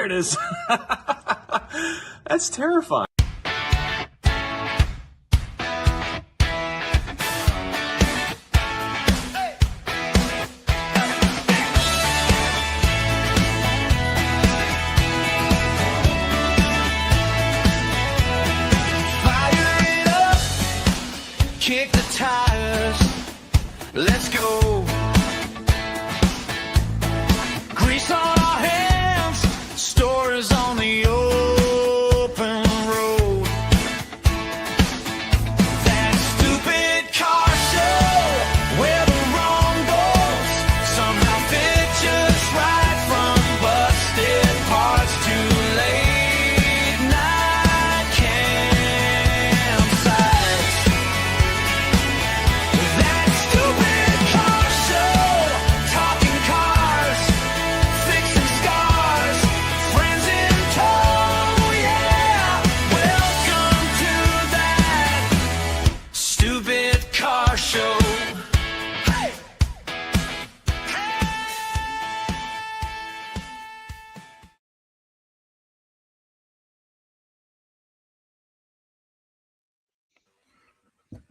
There it is. That's terrifying. Kick the tires, let's go. Grease on our hands, stories on the open road. That stupid car show, where the wrong goes somehow fit just right, from busted parts to late night campsites. That stupid car show, talking cars, fixing scars, friends in tow, yeah. Welcome to that stupid car show. Hey!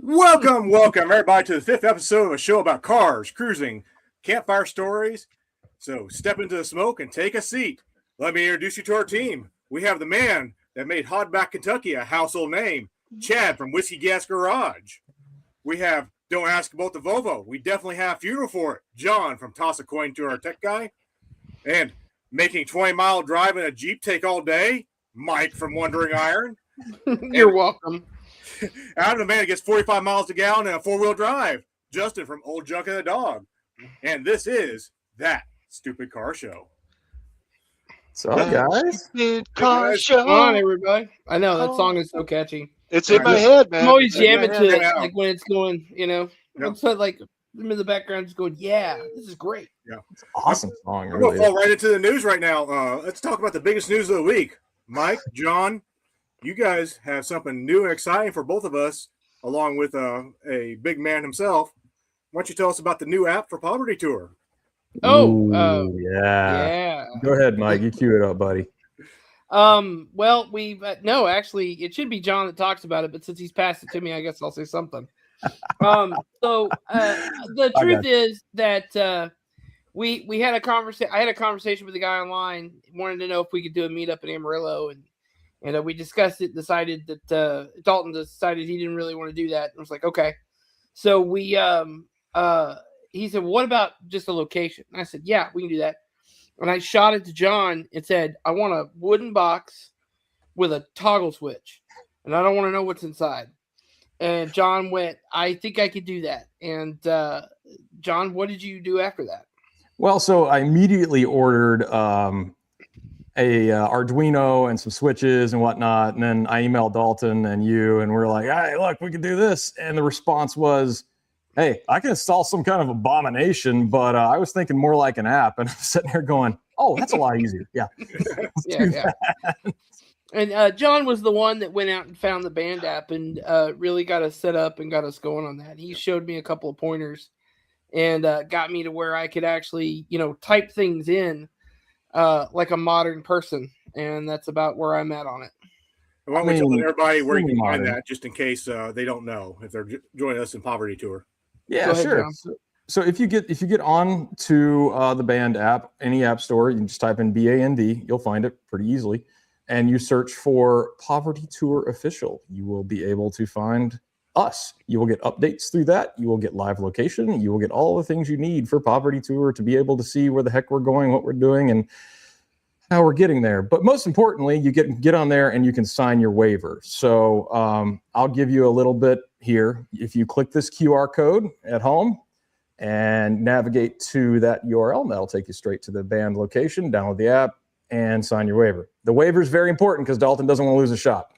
Welcome, everybody, to the 5th episode of a show about cars, cruising, campfire stories. So step into the smoke and take a seat. Let me introduce you to our team. We have the man that made Hogback, Kentucky a household name, Chad from Whiskey Gas Garage. We have Don't Ask About the Volvo. We definitely have funeral for it, John from Toss a Coin to Our Tech Guy. And making 20-mile drive in a Jeep take all day, Mike from Wandering Iron. You're welcome. I'm the man that gets 45 miles a gallon in a 4-wheel drive, Justin from Old Junk and the Dog. And this is That Stupid Car Show. So, guys, Stupid car show. Come on, everybody. I know that song is so catchy. It's in my head, man. I'm always It's in my jamming head. to it, Yeah. like when it's going, Yep. It's like I'm in the background just going, yeah, this is great. awesome song. We're going Really to fall right into the news right now. Let's talk about the biggest news of the week. Mike, John, you guys have something new and exciting for both of us, along with a big man himself. Why don't you tell us about the new app for Poverty Tour? Ooh, yeah. Yeah. Go ahead, Mike. You cue it up, buddy. Well, we've no, actually, it should be John that talks about it, but since he's passed it to me, I guess I'll say something. The truth is that we had a conversation. I had a conversation with a guy online, wanted to know if we could do a meetup in Amarillo, and we discussed it. Decided that Dalton decided he didn't really want to do that. I was like, okay. So we he said, what about just a location? And I said, yeah, we can do that. And I shot it to John and said, I want a wooden box with a toggle switch, and I don't want to know what's inside. And John went, I think I could do that. And John, what did you do after that? Well, so I immediately ordered a Arduino and some switches and whatnot, and then I emailed Dalton and you, and we're like, hey, look, we can do this. And the response was, hey, I can install some kind of abomination, but I was thinking more like an app. And I'm sitting here going, oh, that's a lot easier. Yeah. Yeah. And John was the one that went out and found the band app and really got us set up and got us going on that. He showed me a couple of pointers and got me to where I could actually, type things in like a modern person. And that's about where I'm at on it. Why don't we tell everybody where you can find that, just in case they don't know, if they're joining us in Poverty Tour. Yeah, Go ahead, sure. John. So if you get on to the band app, any app store, you can just type in BAND, you'll find it pretty easily. And you search for Poverty Tour Official. You will be able to find us. You will get updates through that. You will get live location. You will get all the things you need for Poverty Tour to be able to see where the heck we're going, what we're doing, and how we're getting there. But most importantly, you get on there and you can sign your waiver. So I'll give you a little bit here. If you click this QR code at home and navigate to that URL, that'll take you straight to the band location, download the app, and sign your waiver. The waiver is very important because Dalton doesn't want to lose a shop.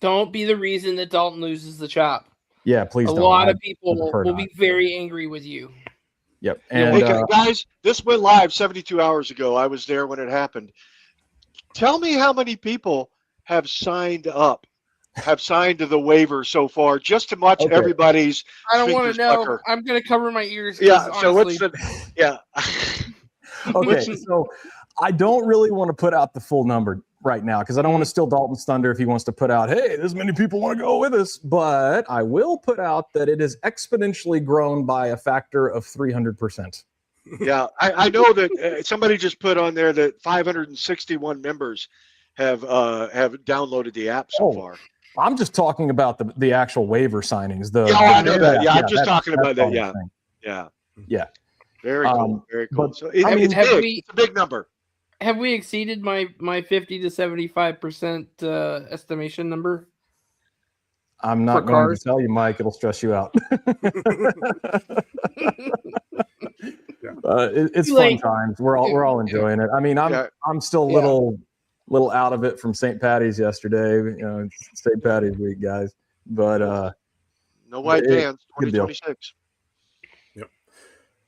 Don't be the reason that Dalton loses the chop. Yeah, please A don't. lot of people prefer will not. be very angry with you. Yep. And Hey, guys, this went live 72 hours ago. I was there when it happened. Tell me how many people have signed up, have signed to the waiver so far, just to watch everybody's. I don't want to know. pucker. I'm going to cover my ears. Yeah. So honestly, what's the? Yeah. okay, so I don't really want to put out the full number right now because I don't want to steal Dalton's thunder if he wants to put out, hey, this many people want to go with us. But I will put out that it is exponentially grown by a factor of 300%. Yeah, I know that somebody just put on there that 561 members have downloaded the app so far. I'm just talking about the actual waiver signings. I know that. Yeah, I'm just talking about that. Yeah. Very cool. Very cool. But, So it's big. It's a big number. Have we exceeded my 50 to 75% estimation number? I'm not going to tell you, Mike. It'll stress you out. It's fun times. We're all enjoying it. I mean, I'm still a little out of it from St. Patty's yesterday. You know, it's St. Patty's week, guys. But no white vans, 2026. Yep.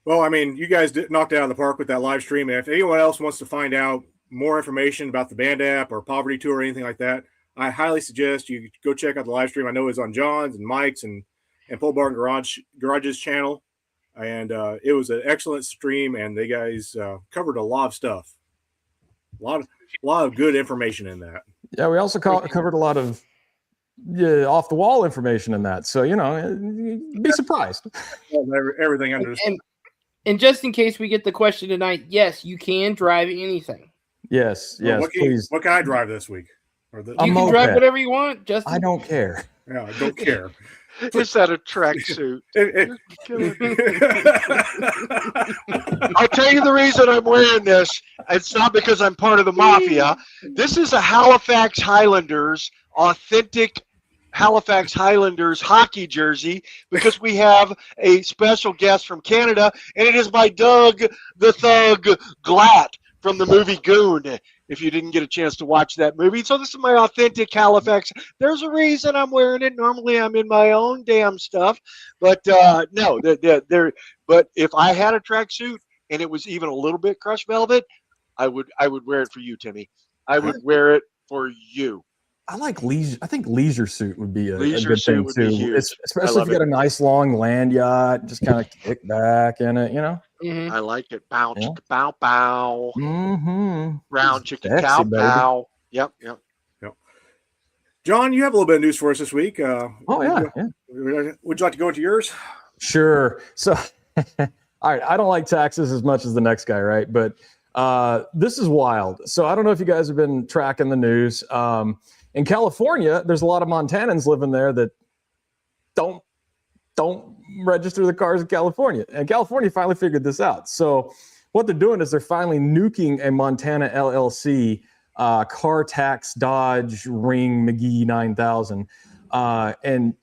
Well, I mean, you guys knocked it out of the park with that live stream. And if anyone else wants to find out more information about the band app or Poverty Tour or anything like that, I highly suggest you go check out the live stream. I know it's on John's and Mike's and Pole Barn Garage's channel. And it was an excellent stream, and they guys covered a lot of stuff. A lot of good information in that. Yeah, we also covered a lot of off the wall information in that. So, you know, be surprised. Everything under. And just in case we get the question tonight, yes, you can drive anything. Yes, please. What can I drive this week? You can drive whatever you want. Justin. I don't care. Yeah, I don't care. Is that a tracksuit? I'll tell you the reason I'm wearing this. It's not because I'm part of the mafia. This is a Halifax Highlanders, authentic Halifax Highlanders hockey jersey because we have a special guest from Canada, and it is by Doug the Thug Glatt from the movie Goon, if you didn't get a chance to watch that movie. So this is my authentic Halifax. There's a reason I'm wearing it. Normally I'm in my own damn stuff. But no, but if I had a tracksuit and it was even a little bit crushed velvet, I would wear it for you, Timmy. I would wear it for you. I like leisure. I think leisure suit would be a good thing too. Especially if you got a nice long land yacht, just kind of kick back in it, you know. Mm-hmm. I like it. Bow, chicka, bow, bow. Mm-hmm. Round chicken, cow, bow. Yep. John, you have a little bit of news for us this week. Would you like to go into yours? Sure. So, all right. I don't like taxes as much as the next guy, right? But this is wild. So I don't know if you guys have been tracking the news. In California, there's a lot of Montanans living there that don't register the cars in California. And California finally figured this out. So what they're doing is they're finally nuking a Montana LLC, car tax Dodge Ring McGee 9000. And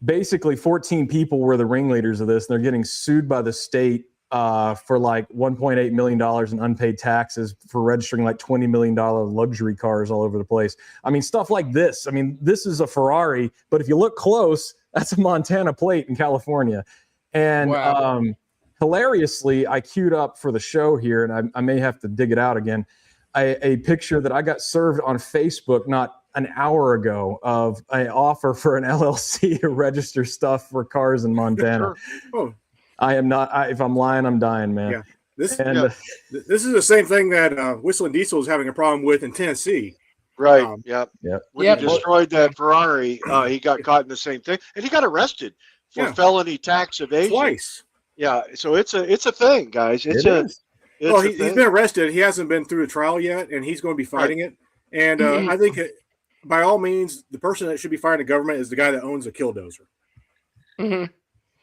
basically 14 people were the ringleaders of this. And they're getting sued by the state for like $1.8 million in unpaid taxes for registering like $20 million luxury cars all over the place. I mean, stuff like this. I mean, this is a Ferrari, but if you look close, that's a Montana plate in California. And wow. Hilariously, I queued up for the show here, and I may have to dig it out again, a picture that I got served on Facebook not an hour ago of an offer for an LLC to register stuff for cars in Montana. Oh. I am not. If I'm lying, I'm dying, man. Yeah. This is the same thing that Whistling Diesel is having a problem with in Tennessee. Right. Yep. When Yep. he destroyed that Ferrari, he got caught in the same thing, and he got arrested for felony tax evasion Twice. Yeah. So it's a thing, guys. He's been arrested. He hasn't been through the trial yet, and he's going to be fighting it. And I think, by all means, the person that should be fighting the government is the guy that owns a killdozer. Mm-hmm.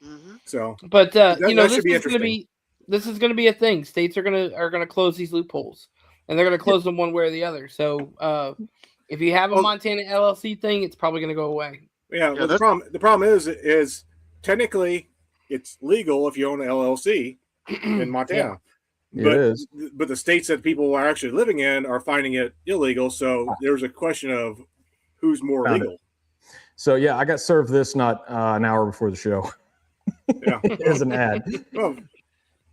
Mm-hmm. So, but that this should be is going to be a thing. States are going to close these loopholes, and they're going to close them one way or the other. So, if you have a Montana LLC thing, it's probably going to go away. Yeah. Well, the problem is technically it's legal if you own an LLC in Montana. Yeah. It is. But the states that people are actually living in are finding it illegal. So there's a question of who's more legal. So yeah, I got served this not an hour before the show. Yeah, as an ad. Well,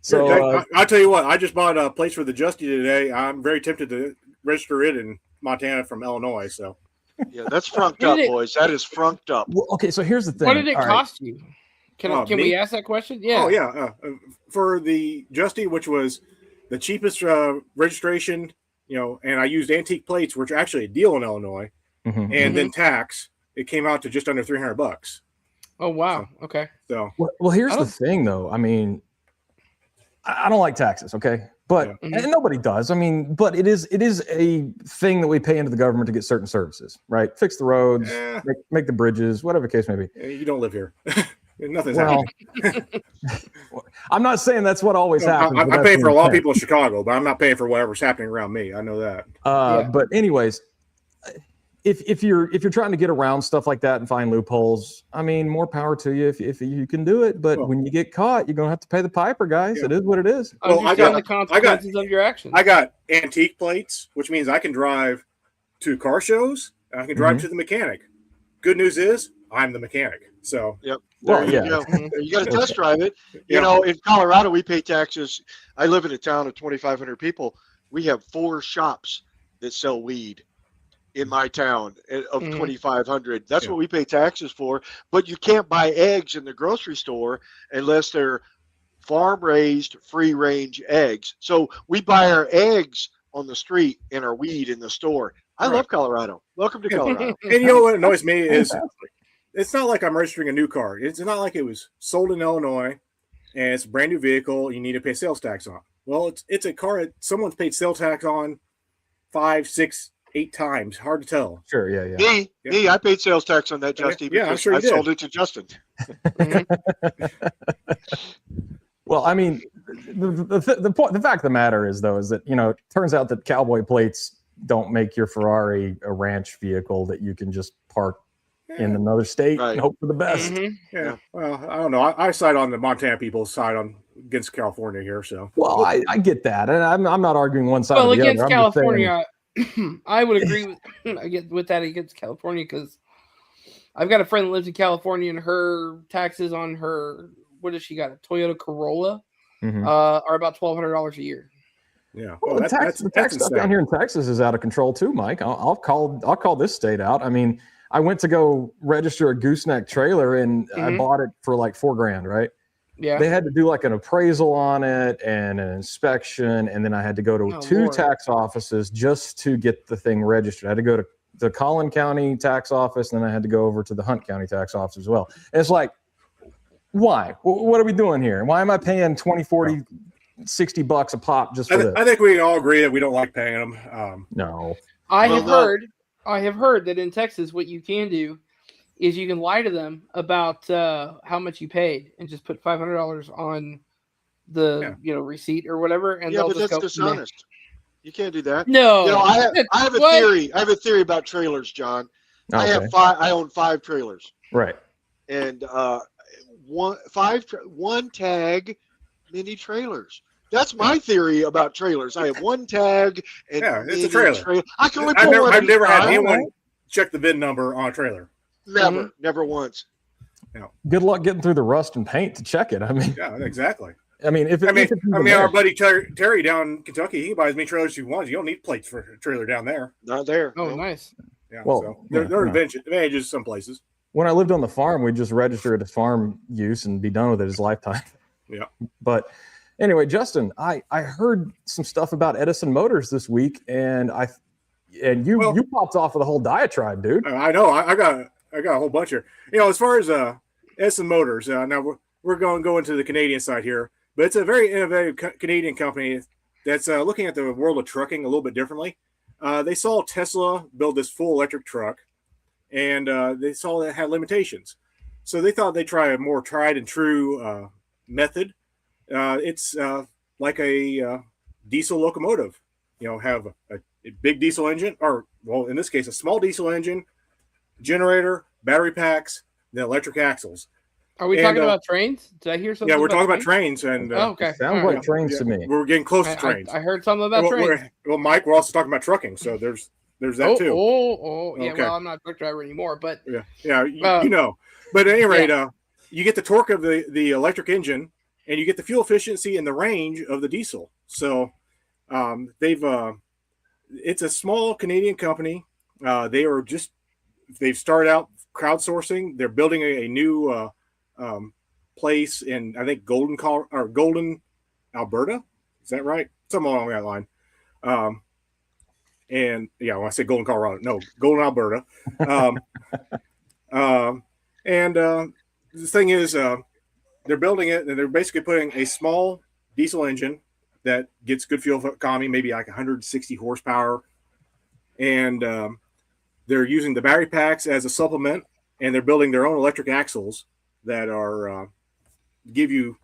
so I'll tell you what. I just bought a place for the Justy today. I'm very tempted to register it in Montana from Illinois. So yeah, that's frunked up, boys. That is frunked up. Well, okay, so here's the thing. What did it cost you? Can we ask that question? Yeah. Oh yeah. For the Justy, which was the cheapest registration, and I used antique plates, which are actually a deal in Illinois, Mhm. and then tax. It came out to just under $300. Oh wow. Okay. So Well, here's I the don't- thing, though. I mean, I don't like taxes, okay? But Yeah. and nobody does. I mean, but it is a thing that we pay into the government to get certain services, right? Fix the roads, Eh. make the bridges, whatever the case may be. you don't live here. Nothing's Well, happening. I'm not saying that's what always happens. but I that's pay the for a lot of intent. people in Chicago, but I'm not paying for whatever's happening around me. I know that. Yeah. But anyways, if you're trying to get around stuff like that and find loopholes, I mean, more power to you if you can do it. But Well- when you get caught, you're gonna have to pay the piper, guys. Yeah. It is what it is. Well, I Understand got- the consequences of your actions. I got antique plates, which means I can drive to car shows. I can drive Mhm. to the mechanic. Good news is I'm the mechanic. So There Well, you yeah. go. You got to test drive it. Yeah. In Colorado, we pay taxes. I live in a town of 2,500 people. We have 4 shops that sell weed in my town of Mhm. 2,500. That's Yeah. what we pay taxes for. But you can't buy eggs in the grocery store unless they're farm raised, free range eggs. So we buy our eggs on the street and our weed in the store. I Right. love Colorado. Welcome to Colorado. and you know what annoys me is Fantastic. it's not like I'm registering a new car. It's not like it was sold in Illinois and it's a brand new vehicle you need to pay sales tax on. Well, it's a car that someone's paid sales tax on 5, 6, 8 times. Hard to tell. Sure, yeah. Me, I paid sales tax on that, Justin, Yeah, I'm because sure you I did. sold it to Justin. Well, I mean, the fact of the matter is, though, is that it turns out that cowboy plates don't make your Ferrari a ranch vehicle that you can just park in another state Right. and hope for the best. Mhm. Yeah. Well, I don't know. I side on the Montana people's side against California here. So Well, I get that, and I'm not arguing one side Well, or the against other. I'm just saying- California, I would agree with that against California because I've got a friend that lives in California and her taxes on her what does she got a Toyota Corolla Mhm. are about $1,200 a year. yeah. Well, Well, the tax stuff insane. down here in Texas is out of control too, Mike. I'll call this state out. I mean, I went to go register a gooseneck trailer and I Mhm. bought it for like $4,000, right? Yeah. They had to do like an appraisal on it and an inspection, and then I had to go to Oh, 2 Lord. tax offices just to get the thing registered. I had to go to the Collin County tax office, and then I had to go over to the Hunt County tax office as well. And it's like, why? What are we doing here? Why am I paying 20, 40, $60 a pop just for this? I think we can all agree that we don't like paying them. No. I Well, have heard that in Texas, what you can do is you can lie to them about how much you paid and just put $500 on the receipt or whatever, and Yeah, they'll but just that's go. "Meh." dishonest. You can't do that. No, I have a What? theory. I have a theory about trailers, John. I Okay. have 5. I own 5 trailers, Right. and one tag mini trailers. That's my theory about trailers. I have 1 tag and Yeah, it's a mini trailer. I can only pull one. I've never had at a time. anyone check the VIN number on a trailer. Never once. Good luck getting through the rust and paint to check it. I mean, Yeah, exactly. if it, I mean, if it's even our there. buddy Terry down in Kentucky, he buys as many trailers as he wants. You don't need plates for a trailer down there. Not there. Oh, no. nice. Yeah, Well, so yeah, there are yeah. advantages some places. When I lived on the farm, we'd just register it as farm use and be done with it as lifetime. Yeah. But anyway, Justin, I heard some stuff about Edison Motors this week, and you popped off with a whole diatribe, dude. I know. I got a whole bunch here. As far as Edison Motors, now we're going to go into the Canadian side here, but it's a very innovative Canadian company that's looking at the world of trucking a little bit differently. They saw Tesla build this full electric truck, and they saw that it had limitations. So they thought they'd try a more tried and true method. It's like a diesel locomotive. Have a big diesel engine, or well, in this case, a small diesel engine, generator, battery packs, then electric axles. Are we And, talking about trains? Did I hear something? Yeah, we're talking about trains? trains, and Oh, okay. Sounds All like right. trains to me. we're getting close to I, trains. I heard something about trains. Well, Mike, we're also talking about trucking, so there's that too. Yeah. Okay. Well, I'm not a truck driver anymore, but Yeah, you know. But at any rate, you get the torque of the electric engine, and you get the fuel efficiency and the range of the diesel. So it's a small Canadian company. They've started out crowdsourcing. They're building a new place in, I think, Golden, Alberta. Is that right? something along that line. And yeah, when I say Golden, Colorado, no, Golden, Alberta. And the thing is, they're building it, and they're basically putting a small diesel engine that gets good fuel economy, maybe like 160 horsepower, and they're using the battery packs as a supplement, and they're building their own electric axles that are give you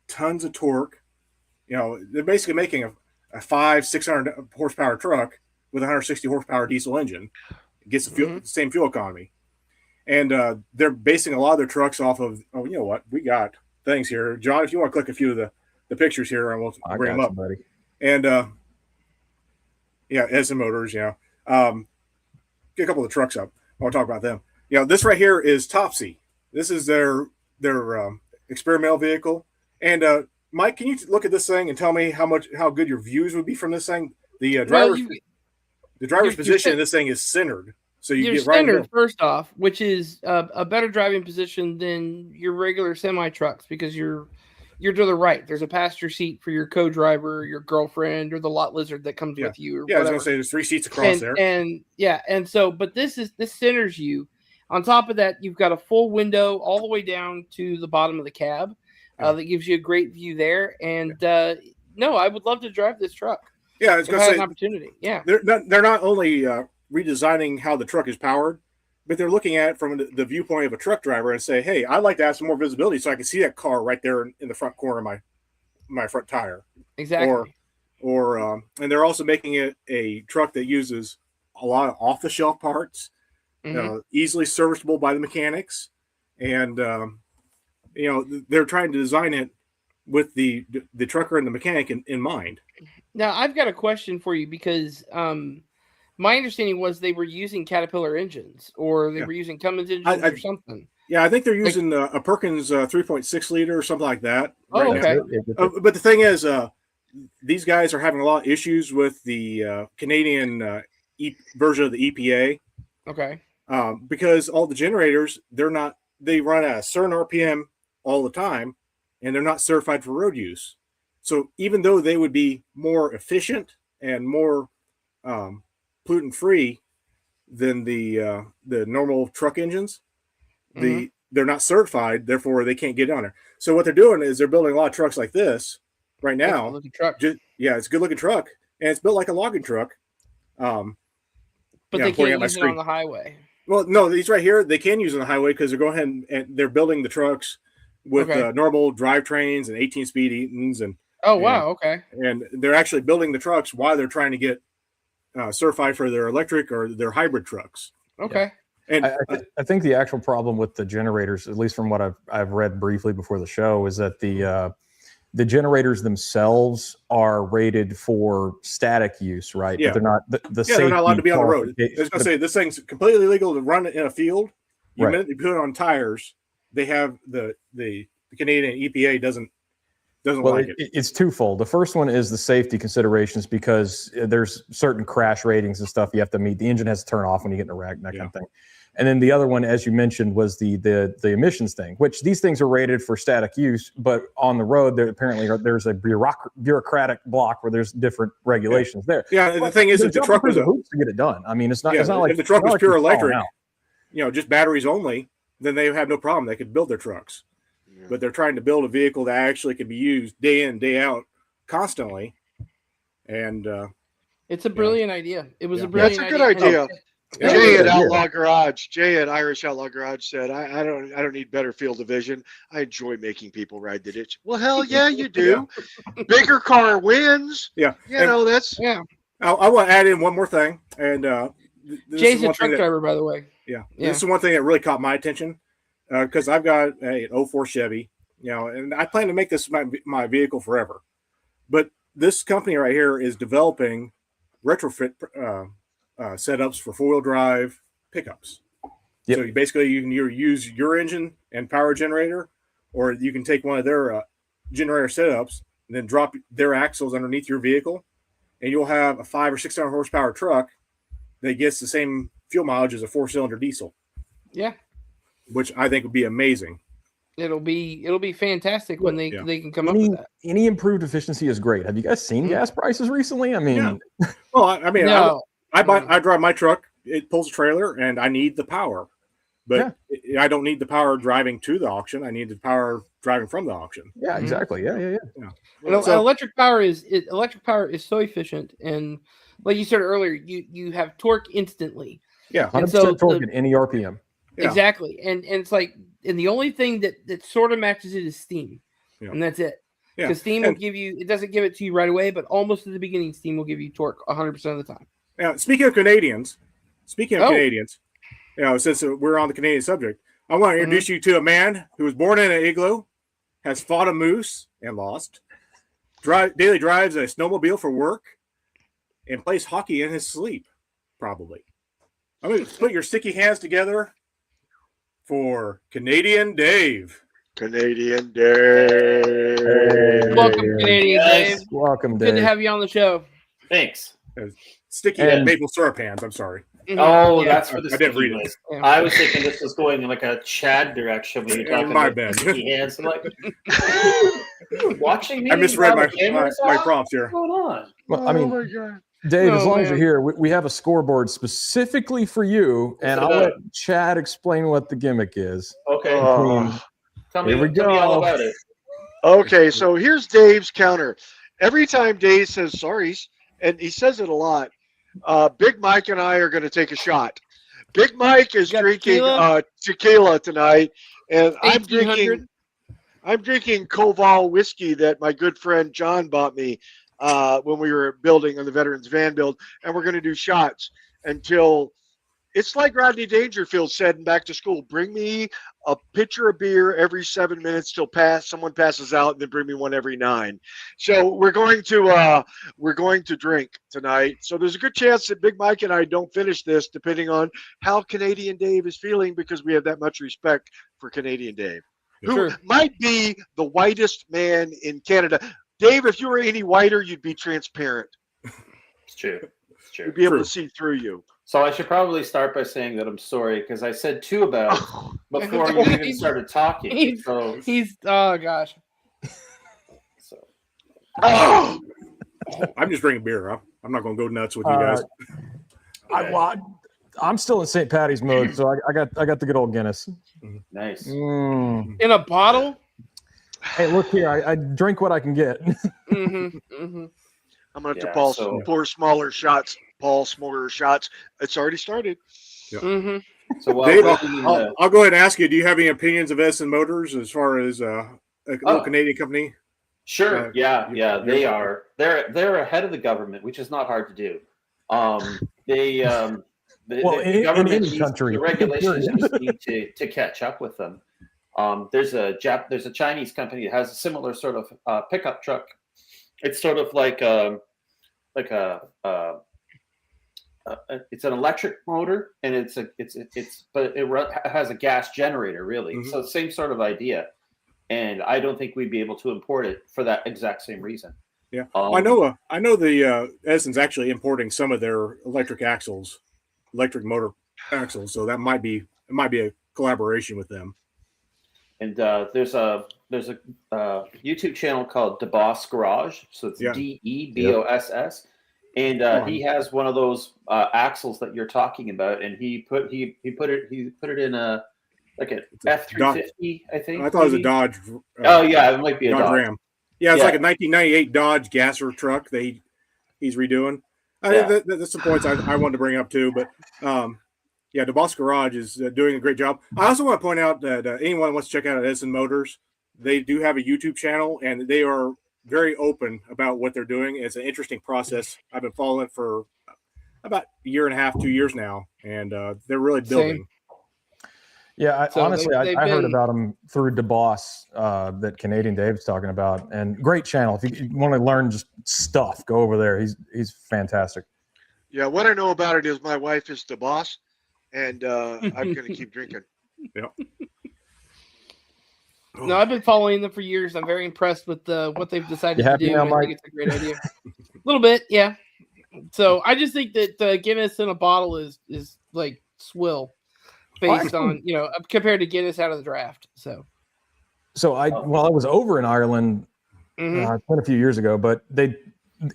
tons of torque. You know, they're basically making a 600 horsepower truck with a 160 horsepower diesel engine. It gets the same fuel economy. And they're basing a lot of their trucks off of, oh, you know what? We got things here. John, if you want to click a few of the pictures here, and we'll bring them up. Buddy. And yeah, Edison Motors, get a couple of the trucks up. I want to talk about them. This right here is Topsy. This is their experimental vehicle. And Mike, can you look at this thing and tell me how good your views would be from this thing? The driver's position in this thing is centered, so you get right centered first off, which is a better driving position than your regular semi trucks because you're to the right. There's a passenger seat for your co-driver, your girlfriend, or the lot lizard that comes with you. Or I was going to say there's 3 seats across there. But this centers you. On top of that, you've got a full window all the way down to the bottom of the cab. That gives you a great view there. And no, I would love to drive this truck. Yeah, I was going to say an opportunity. Yeah, they're not only redesigning how the truck is powered, but they're looking at it from the viewpoint of a truck driver and say, hey, I'd like to have some more visibility so I can see that car right there in the front corner of my front tire. Exactly. Or and they're also making it a truck that uses a lot of off-the-shelf parts, easily serviceable by the mechanics, and they're trying to design it with the trucker and the mechanic in mind. Now, I've got a question for you because my understanding was they were using Caterpillar engines or they were using Cummins engines or something. Yeah, I think they're using a Perkins 3.6 liter or something like that. Oh, okay. But the thing is, these guys are having a lot of issues with the Canadian version of the EPA. Okay. Because all the generators, they run at a certain RPM all the time, and they're not certified for road use. So even though they would be more efficient and more pollutant free than the normal truck engines, they're not certified, therefore they can't get on there. So what they're doing is they're building a lot of trucks like this right now. It's a good looking truck, and it's built like a logging truck. But they can't use it on the highway. Well, no, these right here, they can use it on the highway because they're going ahead and they're building the trucks with normal drivetrains and 18-speed Eatons. Okay. And they're actually building the trucks while they're trying to get certified for their electric or their hybrid trucks. Okay. And I think the actual problem with the generators, at least from what I've read briefly before the show, is that the generators themselves are rated for static use, right? Yeah. But they're not they're not allowed to be on the road. I was going to say, this thing's completely legal to run in a field. You put it on tires, they have the Canadian EPA doesn't like it. It's twofold. The first one is the safety considerations because there's certain crash ratings and stuff you have to meet. The engine has to turn off when you get in a wreck, that kind of thing. And then the other one, as you mentioned, was the emissions thing, which these things are rated for static use, but on the road, there's a bureaucratic block where there's different regulations there. Yeah, and the thing is, if the truck was to get it done, I mean, it's not like if the truck was pure electric, just batteries only, then they have no problem. They could build their trucks, but they're trying to build a vehicle that actually can be used day in, day out, constantly. And it's a brilliant idea. It was a brilliant idea. That's a good idea. Jay at Outlaw Garage, Jay at Irish Outlaw Garage said, "I don't need better field of vision. I enjoy making people ride the ditch." Well, hell yeah, you do. Bigger car wins. Yeah, that's I want to add in one more thing, and Jay's a truck driver, by the way. Yeah, this is one thing that really caught my attention because I've got an 04 Chevy, and I plan to make this my vehicle forever. But this company right here is developing retrofit setups for 4-wheel drive pickups. Yep. So you can either use your engine and power generator, or you can take one of their generator setups and then drop their axles underneath your vehicle, and you'll have a 500 or 600 horsepower truck that gets the same fuel mileage as a 4-cylinder diesel. Yeah, which I think would be amazing. It'll be fantastic when they can come up Any with that. any improved efficiency is great. Have you guys seen gas prices recently? I mean, Well, I mean, No. I drive my truck. It pulls a trailer, and I need the power, but I don't need the power driving to the auction. I need the power driving from the auction. yeah, exactly. Yeah. And So- electric power is so efficient, and like you said earlier, you have torque instantly. Yeah, 100% so torque at any RPM. Yeah. Exactly, and it's like, and the only thing that sort of matches it is steam, Yeah. and that's it. Yeah. Because steam will give you, it doesn't give it to you right away, but almost at the beginning, steam will give you torque 100% of the time. Now, speaking of Canadians, Oh. since we're on the Canadian subject, I want to introduce you to a man who was born in an igloo, has fought a moose and lost, daily drives a snowmobile for work, and plays hockey in his sleep, probably. I'm going to put your sticky hands together for Canadian Dave. Canadian Day. Welcome, Canadian Yes. Dave. Welcome, Good Dave. to have you on the show. Thanks. Sticky And- maple syrup hands. I'm sorry. Oh, Yeah. that's for the I didn't sticky read it. list. Yeah. I was thinking this was going in like a Chad direction when you're Yeah, talking my about bad. sticky hands. I'm like, you're watching me. I misread while my the camera's my off? prompts here. What's going on? Well, I mean, my God. Dave, as Oh, long as you're man. here, we have a scoreboard specifically for you, and What's it I'll let about? Chad explain what the gimmick is. Okay, Oh. Here we tell me all go. about it. Okay, so here's Dave's counter. Every time Dave says sorries, and he says it a lot, Big Mike and I are going to take a shot. Big Mike is You got drinking tequila? tequila tonight, and I'm 1800? drinking Koval whiskey that my good friend John bought me when we were building on the Veterans Van Build, and we're going to do shots until it's like Rodney Dangerfield said in Back to School: bring me a pitcher of beer every 7 minutes till someone passes out, and then bring me one every 9. So we're going to drink tonight. So there's a good chance that Big Mike and I don't finish this, depending on how Canadian Dave is feeling, because we have that much respect for Canadian Dave, who Sure. might be the whitest man in Canada. Dave, if you were any whiter, you'd be transparent. It's true. It's true. You'd be able True. to see through you. So I should probably start by saying that I'm sorry because I said 2 about before you even started talking. He's- So, oh gosh. so Oh, I'm just drinking beer. I'm not going to go nuts with you guys. I'm still in St. Patty's mode, so I got the good old Guinness. nice. Mm. In a bottle? Hey, look here, I drink what I can get. Mm-hmm. I'm going to Yeah, Paul so- pour smaller shots. Paul smaller shots. It's already started. Mm-hmm. So while Dave, waiting in the- I'll go ahead and ask you, do you have any opinions of Edison Motors as far as a little Canadian company? Sure. Yeah. you're- They are. They're ahead of the government, which is not hard to do. They Well, the in government any needs- country, the regulations period. just need to catch up with them. There's a Chinese company that has a similar sort of pickup truck. It's sort of like it's an electric motor, and it has a gas generator, really. Mhm. So same sort of idea. And I don't think we'd be able to import it for that exact same reason. Yeah, Um, I know the Edison's actually importing some of their electric motor axles, so that might be a collaboration with them. And there's a YouTube channel called DeBoss Garage. So it's Yeah. DEBOSS. And he has one of those axles that you're talking about, and he put it in a F350, I think. I thought it was a maybe? Dodge. Oh yeah, it might be a Dodge. Ram. Yeah, it's Yeah. like a 1998 Dodge Gasser truck that he's redoing. Yeah. That's some points I wanted to bring up too. But yeah, DeBoss Garage is doing a great job. I also want to point out that anyone who wants to check out Edison Motors, they do have a YouTube channel, and they are very open about what they're doing. It's an interesting process. I've been following it for about a year and a half, 2 years now, and they're really building. Yeah, So honestly, they've I heard been- about them through DeBoss that Canadian Dave's talking about, and great channel. If you want to learn just stuff, go over there. He's fantastic. Yeah, what I know about it is my wife is the boss, and I'm going to keep drinking. No, I've been following them for years. I'm very impressed with what they've decided You to happy do. now, I Mike? think it's a great idea. A little bit, yeah. So I just think that Guinness in a bottle is like swill, based on compared to Guinness out of the draft. So So I was over in Ireland, it's been a few years ago, but they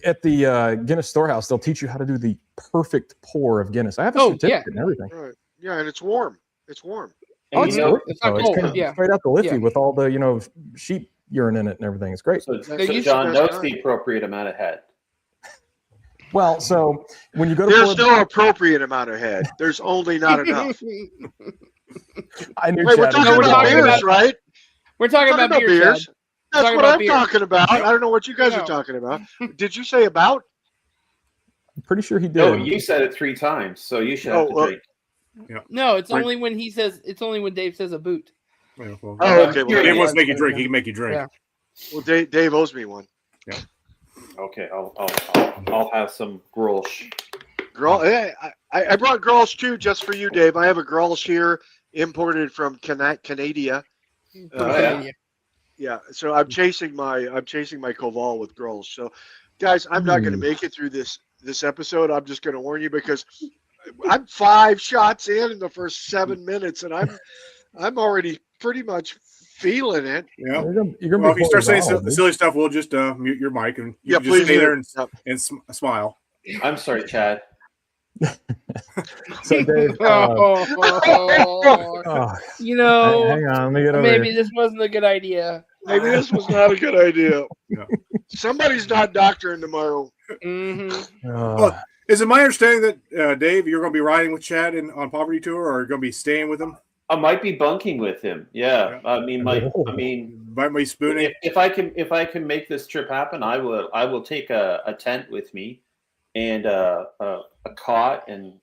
at the Guinness Storehouse, they'll teach you how to do the perfect pour of Guinness. I have a certificate and everything. Right. Yeah, and it's warm. It's warm. Oh, it's delicious, it's not though. cold. Kind of straight out the Liffey with all the sheep urine in it and everything. It's great. So John knows the appropriate amount of head. Well, so when you go to there's no appropriate amount of head. There's only not enough. I knew. Wait, we're talking about beers, right? We're talking about beers. That's what I'm talking about. I don't know what you guys are talking about. Did you say about? I'm pretty sure he did. No, you said it 3 times, so you should have to drink. Yeah. No, it's only when he says. It's only when Dave says a boot. Yeah, well, okay. Well, Dave wants to make you drink. He can make you drink. Yeah. Well, Dave owes me one. Yeah. Okay, I'll have some Grolsch. I brought Grolsch too, just for you, Dave. I have a Grolsch here, imported from Canada. Yeah. So I'm chasing my Koval with Grolsch. So, guys, I'm not going to make it through this episode. I'm just going to warn you because I'm 5 shots in the first 7 minutes, and I'm already pretty much feeling it. Yeah. Well, if you start saying silly stuff, we'll just mute your mic and you just stay there and smile. I'm sorry, Chad. So Dave, hang on, let me get over maybe here. this wasn't a good idea. Maybe this was not a good idea. Yeah. Somebody's not doctoring tomorrow. Well, is it my understanding that Dave, you're going to be riding with Chad on Poverty Tour, or going to be staying with him? I might be bunking with him. Yeah. Might be spooning. If I can make this trip happen, I will take a tent with me and a cot and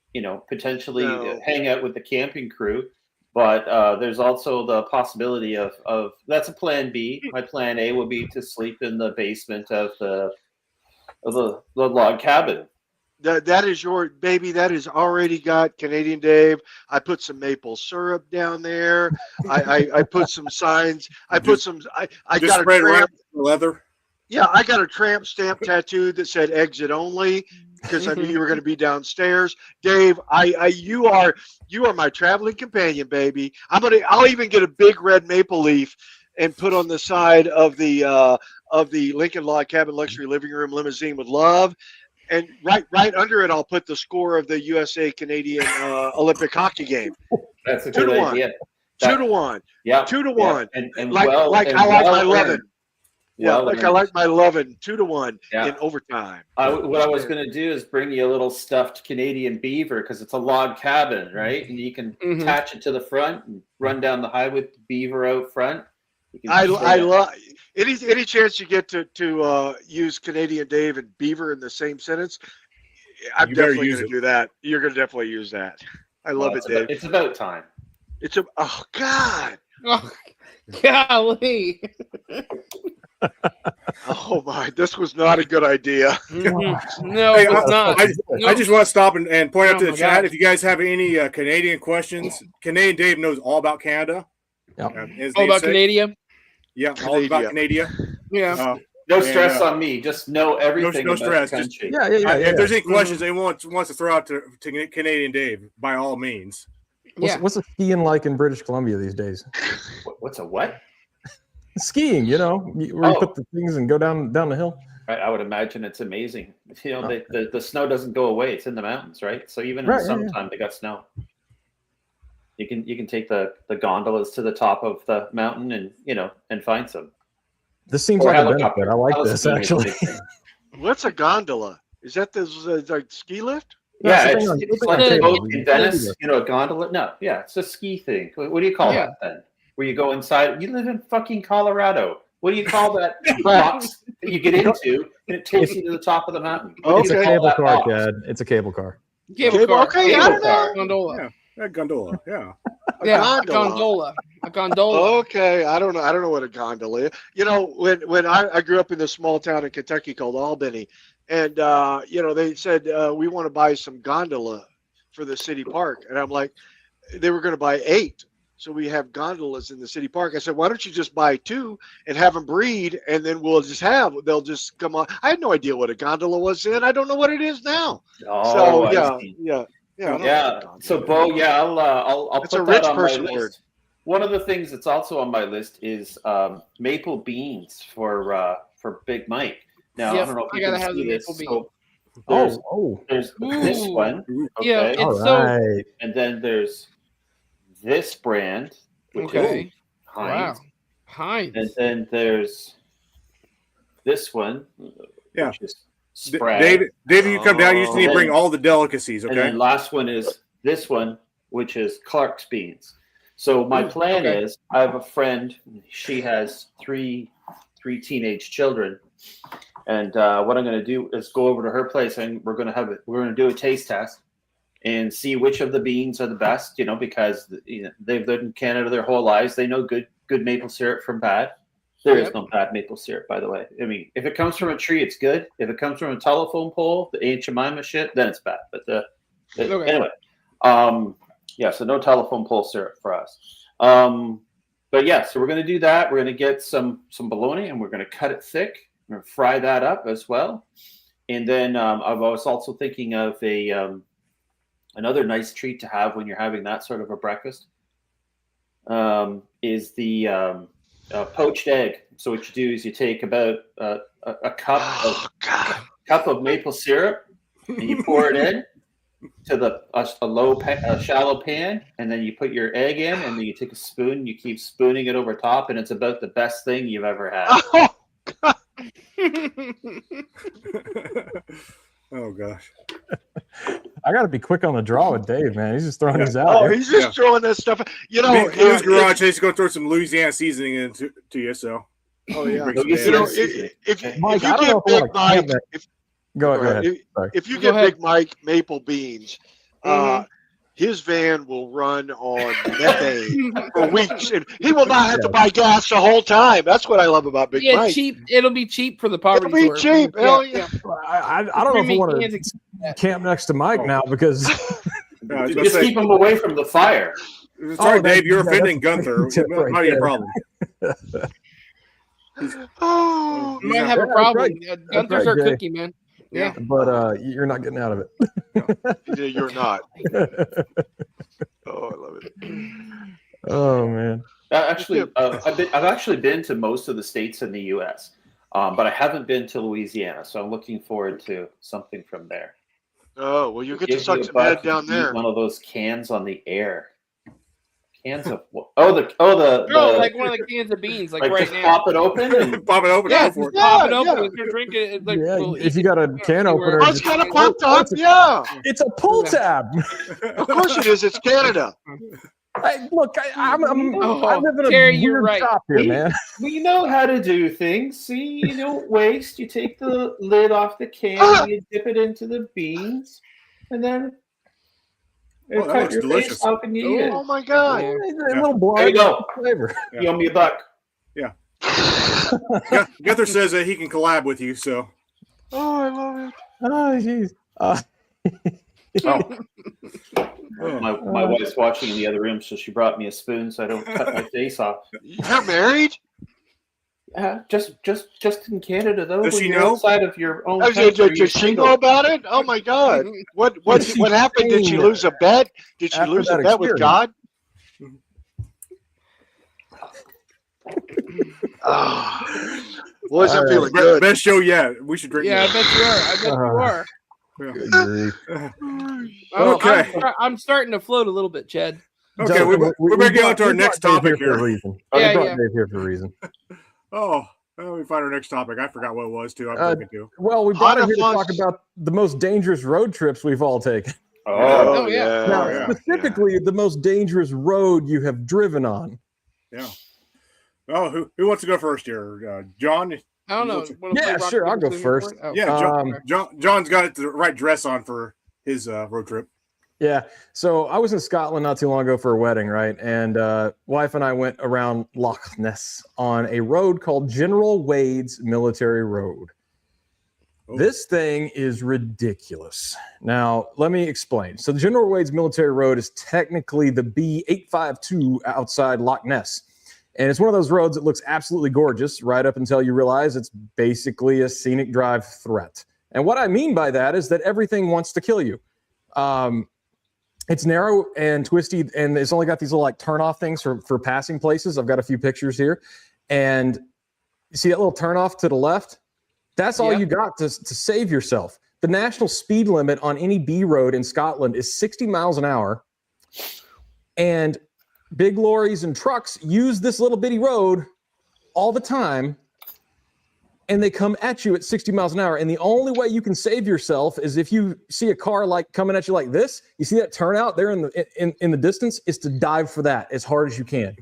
potentially hang out with the camping crew. But there's also the possibility of that's a plan B. My plan A will be to sleep in the basement of the log cabin. That is your baby. That is already got Canadian Dave. I put some maple syrup down there. I put some signs. I got a tramp leather. Yeah, I got a tramp stamp tattooed that said "exit only" because I knew you were going to be downstairs. Dave, you are my traveling companion, baby. I'll even get a big red maple leaf and put on the side of the Lincoln Log Cabin Luxury Living Room Limousine with love. And right under it, I'll put the score of the USA-Canadian Olympic hockey game. That's a good idea. 2-1. Yeah. 2-1. And I like my lovin'. Yeah, Well, like I like my lovin'. 2-1 Yeah. in overtime. What I was going to do is bring you a little stuffed Canadian beaver because it's a log cabin, right? And you can attach it to the front and run down the highway with the beaver out front. I love any chance you get to use Canadian Dave and beaver in the same sentence. I'm definitely going to do that. You're going to definitely use that. I love it, Dave. It's about time. Oh God. Oh, golly. Oh my, this was not a good idea. No, Hey, it's not. I just want to stop and point out to the my chat, God. if you guys have any Canadian questions, Canadian Dave knows all about Canada. Yeah. All about Canadian? Yeah, all about Canada. Yeah. No stress on me. Just know everything no about stress. the country. Yeah. If there's any questions anyone wants to throw out to Canadian Dave, by all means. What's the skiing like in British Columbia these days? What's a what? Skiing, where you put the things and go down the hill. Right, I would imagine it's amazing. The snow doesn't go away; it's in the mountains, right? So even in the summertime, they got snow. You can take the gondolas to the top of the mountain and find some. This seems like a benefit. I like this actually. What's a gondola? Is that the like ski lift? Yeah, it's like a boat in Venice. A gondola. No, yeah, it's a ski thing. What do you call that then? Where you go inside? You live in fucking Colorado. What do you call that box that you get into and it takes you to the top of the mountain? It's a cable car, Dad. It's a cable car. Cable car. Okay, I don't know. Gondola. Yeah, gondola. Yeah. A gondola. A gondola. Okay, I don't know what a gondola is. When I grew up in this small town in Kentucky called Albany, and they said we want to buy some gondola for the city park, and I'm like, they were going to buy 8. So we have gondolas in the city park. I said, why don't you just buy 2 and have them breed, and then they'll just come on. I had no idea what a gondola was then. I don't know what it is now. Oh, yeah. So Bo, I'll It's put a that rich on person my list. word. one of the things that's also on my list is maple beans for Big Mike. Now I Yep, don't know if I you gotta can have see the this. maple bean. So there's Oh, there's this Ooh. one, Yeah, okay, it's all so right. and then there's this brand, which okay. is Heinz, Wow, Heinz. and then there's this one, Yeah. which is Spragg. David, you come down. You just need to bring Oh. all the delicacies, And okay? then last one is this one, which is Clark's beans. So my Ooh, plan okay. is I have a friend. She has three teenage children, and what I'm going to do is go over to her place and we're going to do a taste test and see which of the beans are the best. You know, because they've lived in Canada their whole lives. They know good maple syrup from bad. There is Yep. no bad maple syrup, by the way. I mean, if it comes from a tree, it's good. If it comes from a telephone pole, the Aunt Jemima shit, then it's bad. But Okay. anyway, yeah. So no telephone pole syrup for us. But yeah, so we're going to do that. We're going to get some bologna and we're going to cut it thick. We're going to fry that up as well. And then I was also thinking of another nice treat to have when you're having that sort of a breakfast is the poached egg. So what you do is you take about a cup of maple syrup and you pour it in to a shallow pan, and then you put your egg in, and then you take a spoon, you keep spooning it over top, and it's about the best thing you've ever had. Oh gosh. I got to be quick on the draw with Dave, man. He's just throwing these out. Oh, here. he's just throwing that stuff. You know, Lou's Garage, he's going to throw some Louisiana seasoning into to you, so. oh yeah. Bring some You You know, eggs. if Mike, you I don't know get if I Big wanna camp Mike, that. Go ahead. Sorry. if you Go get ahead. Big Mike maple beans, his van will run on methane for weeks, and he will not have to buy gas the whole time. That's what I love about Big Yeah, Mike. cheap. It'll be cheap for the poverty It'll be tour. cheap. Hell yeah. I don't know if I want Cans to of- camp next to Mike now because I was about to Just say, keep them away from the fire. sorry, that's- Dave, you're yeah, offending that's a Gunther. tip That right might be a there. problem. Oh, You might Yeah, have a that's problem. right. Gunther's right, our Jay. cookie, man. Yeah. but you're not getting out of you're not. it. Oh, I love it. Oh man. Actually, I've actually been to most of the states in the U.S., but I haven't been to Louisiana, so I'm looking forward to something from there. Oh, well, you get to Gives suck you a some buck head and down eat there. One of those cans on the air. Cans of the Like one of the cans of beans, like right just now. pop it open and Pop it open. Yeah, Go for just it. pop it Yeah, open. yeah. If you're drinking it, it's like Yeah, we'll if eat you it got a anywhere. can opener, Oh, it's kind of popped up. Yeah, It's a pull tab. of course it is. It's Canada. Hey, look, I live in a Terry, you're weird right. shop here, man. we know how to do things. See, you don't waste. You take the lid off the can, you dip it into the beans, and then Oh, that cut looks your delicious. face. How can you eat it? Oh my God. A Yeah. little blind There you go. flavor. You owe me a buck. Gunther says that he can collab with you, so. Oh, I love it. Oh, jeez. My wife's watching in the other room, so she brought me a spoon so I don't cut my face off. You're married? Just in Canada though. Does when she you're know? Outside of your own Does country, you're she single. know about it? Oh my God! What happened? Did she lose a bet? Did she After lose a that bet with experience. God? Wasn't All right. feeling good. Best show yet. We should drink. Yeah, I more. bet you are. I bet you are. Good grief. Okay. I'm starting to float a little bit, Chad. Okay, we better get on to our next topic here. For a here. reason. Yeah, We brought yeah. Dave here for a reason. Oh, let me find our next topic. I forgot what it was too. I'm thinking too. Well, we brought him here to Honda talk about the most dangerous road trips we've all taken. Oh, yeah. Now, yeah. specifically, the most dangerous road you have driven on. Yeah. Oh, who wants to go first here? John? I don't know. What's- Wanna play Yeah, rock, sure, I'll paper, go scissors first. for it? Oh. Yeah, John's got the right dress on for his road trip. Yeah. So I was in Scotland not too long ago for a wedding, right? And wife and I went around Loch Ness on a road called General Wade's Military Road. Oh. This thing is ridiculous. Now, let me explain. So, the General Wade's Military Road is technically the B852 outside Loch Ness. And it's one of those roads that looks absolutely gorgeous right up until you realize it's basically a scenic drive threat. And what I mean by that is that everything wants to kill you. It's narrow and twisty, and it's only got these little like turn off things for passing places. I've got a few pictures here, and you see that little turn off to the left? That's all you got to save yourself. The national speed limit on any B road in Scotland is 60 miles an hour, and big lorries and trucks use this little bitty road all the time, and they come at you at 60 miles an hour. And the only way you can save yourself is if you see a car like coming at you like this, you see that turnout there in the distance, is to dive for that as hard as you can.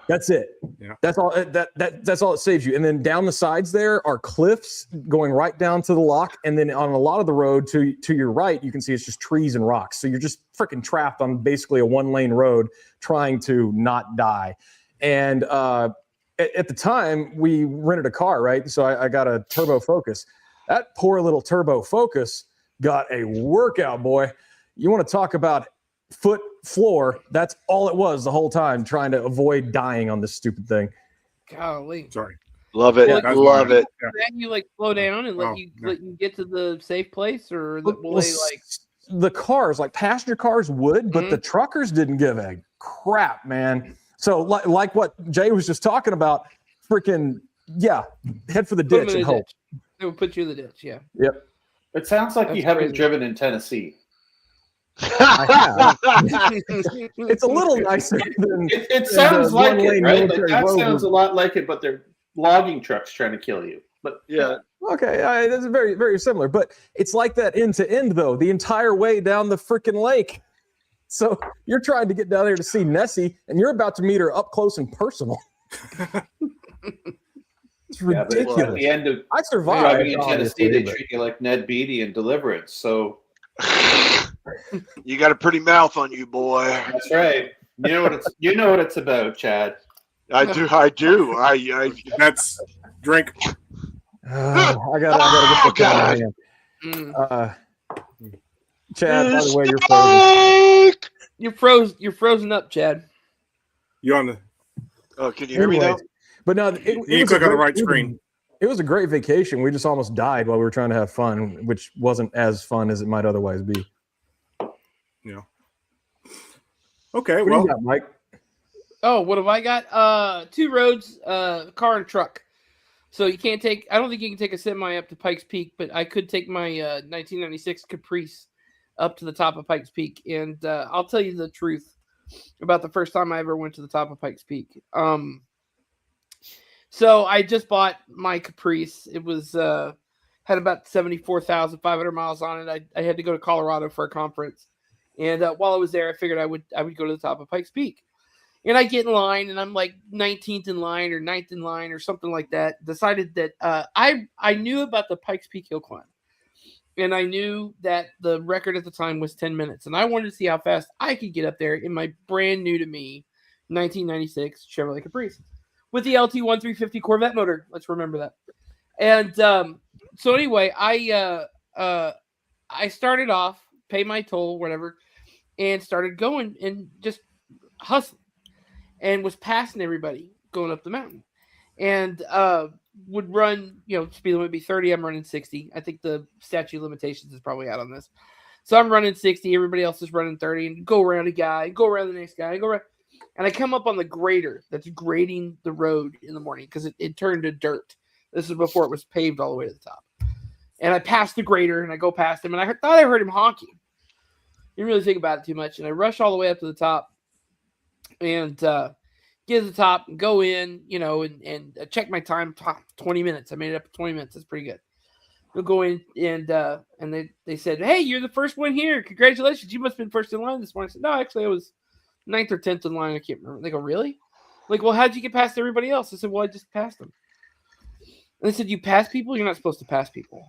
That's it. Yeah. That's all that's all it saves you. And then down the sides there are cliffs going right down to the lock. And then on a lot of the road to your right, you can see it's just trees and rocks. So you're just freaking trapped on basically a 1-lane road trying to not die. And at the time, we rented a car, right? So I got a Turbo Focus. That poor little Turbo Focus got a workout, boy. You want to talk about foot floor? That's all it was the whole time, trying to avoid dying on this stupid thing. Golly. Sorry. Love it. Yeah, that's Love fine. it. Yeah. Then you like slow down and let you get to the safe place, or will they like the cars, like passenger cars would, but the truckers didn't give a crap, man. So like what Jay was just talking about, freaking head for the put 'em ditch in and the hope. ditch? They will put you in the ditch. Yeah. Yep. It sounds like That's you haven't crazy. driven in Tennessee. It's a little nicer than It sounds like it, one-lane right? Like military that road sounds with- a lot like it, but they're logging trucks trying to kill you. But Yeah. Okay, that's very, very similar. But it's like that end to end, though, the entire way down the freaking lake. So you're trying to get down there to see Nessie, and you're about to meet her up close and personal. It's yeah, but ridiculous. at the end of I survived. driving in Tennessee, obviously, they but- treat you like Ned Beatty in Deliverance. So You got a pretty mouth on you, boy. that's right. You know what it's about, Chad. I do. I That's drink. I gotta get the God. Mm. Chad, by the way, you're frozen. You're frozen up, Chad. You on the? Oh, can you hear me now? Anyways, but no, You click on the right screen. It was a great vacation. We just almost died while we were trying to have fun, which wasn't as fun as it might otherwise be. Yeah. Okay. What do Well, you got, Mike? Oh, what have I got? 2 roads, car and truck. So you can't take. I don't think you can take a semi up to Pikes Peak, but I could take my 1996 Caprice up to the top of Pikes Peak, and I'll tell you the truth about the first time I ever went to the top of Pikes Peak. So I just bought my Caprice. It was had about 74,500 miles on it. I had to go to Colorado for a conference, and while I was there, I figured I would go to the top of Pikes Peak. And I get in line, and I'm like 19th in line or 9th in line or something like that. Decided that I knew about the Pikes Peak Hill Climb, and I knew that the record at the time was 10 minutes. And I wanted to see how fast I could get up there in my brand new to me 1996 Chevrolet Caprice with the LT1350 Corvette motor. Let's remember that. And so anyway, I started off, pay my toll, whatever, and started going and just hustling. And was passing everybody going up the mountain, and would run, speed limit would be 30. I'm running 60. I think the statute of limitations is probably out on this. So I'm running 60. Everybody else is running 30, and go around a guy, go around the next guy, go around. And I come up on the grader that's grading the road in the morning because it turned to dirt. This is before it was paved all the way to the top. And I pass the grader, and I go past him, and I thought I heard him honking. Didn't really think about it too much, and I rush all the way up to the top. And get to the top and go in, and check my time. 20 minutes. I made it up to 20 minutes. That's pretty good. We'll go in, and they said, "Hey, you're the first one here. Congratulations. You must have been first in line this morning." I said, "No, actually, I was 9th or 10th in line. I can't remember." They go, "Really?" Like, "Well, how'd you get past everybody else?" I said, "Well, I just passed them." And they said, "You pass people? You're not supposed to pass people."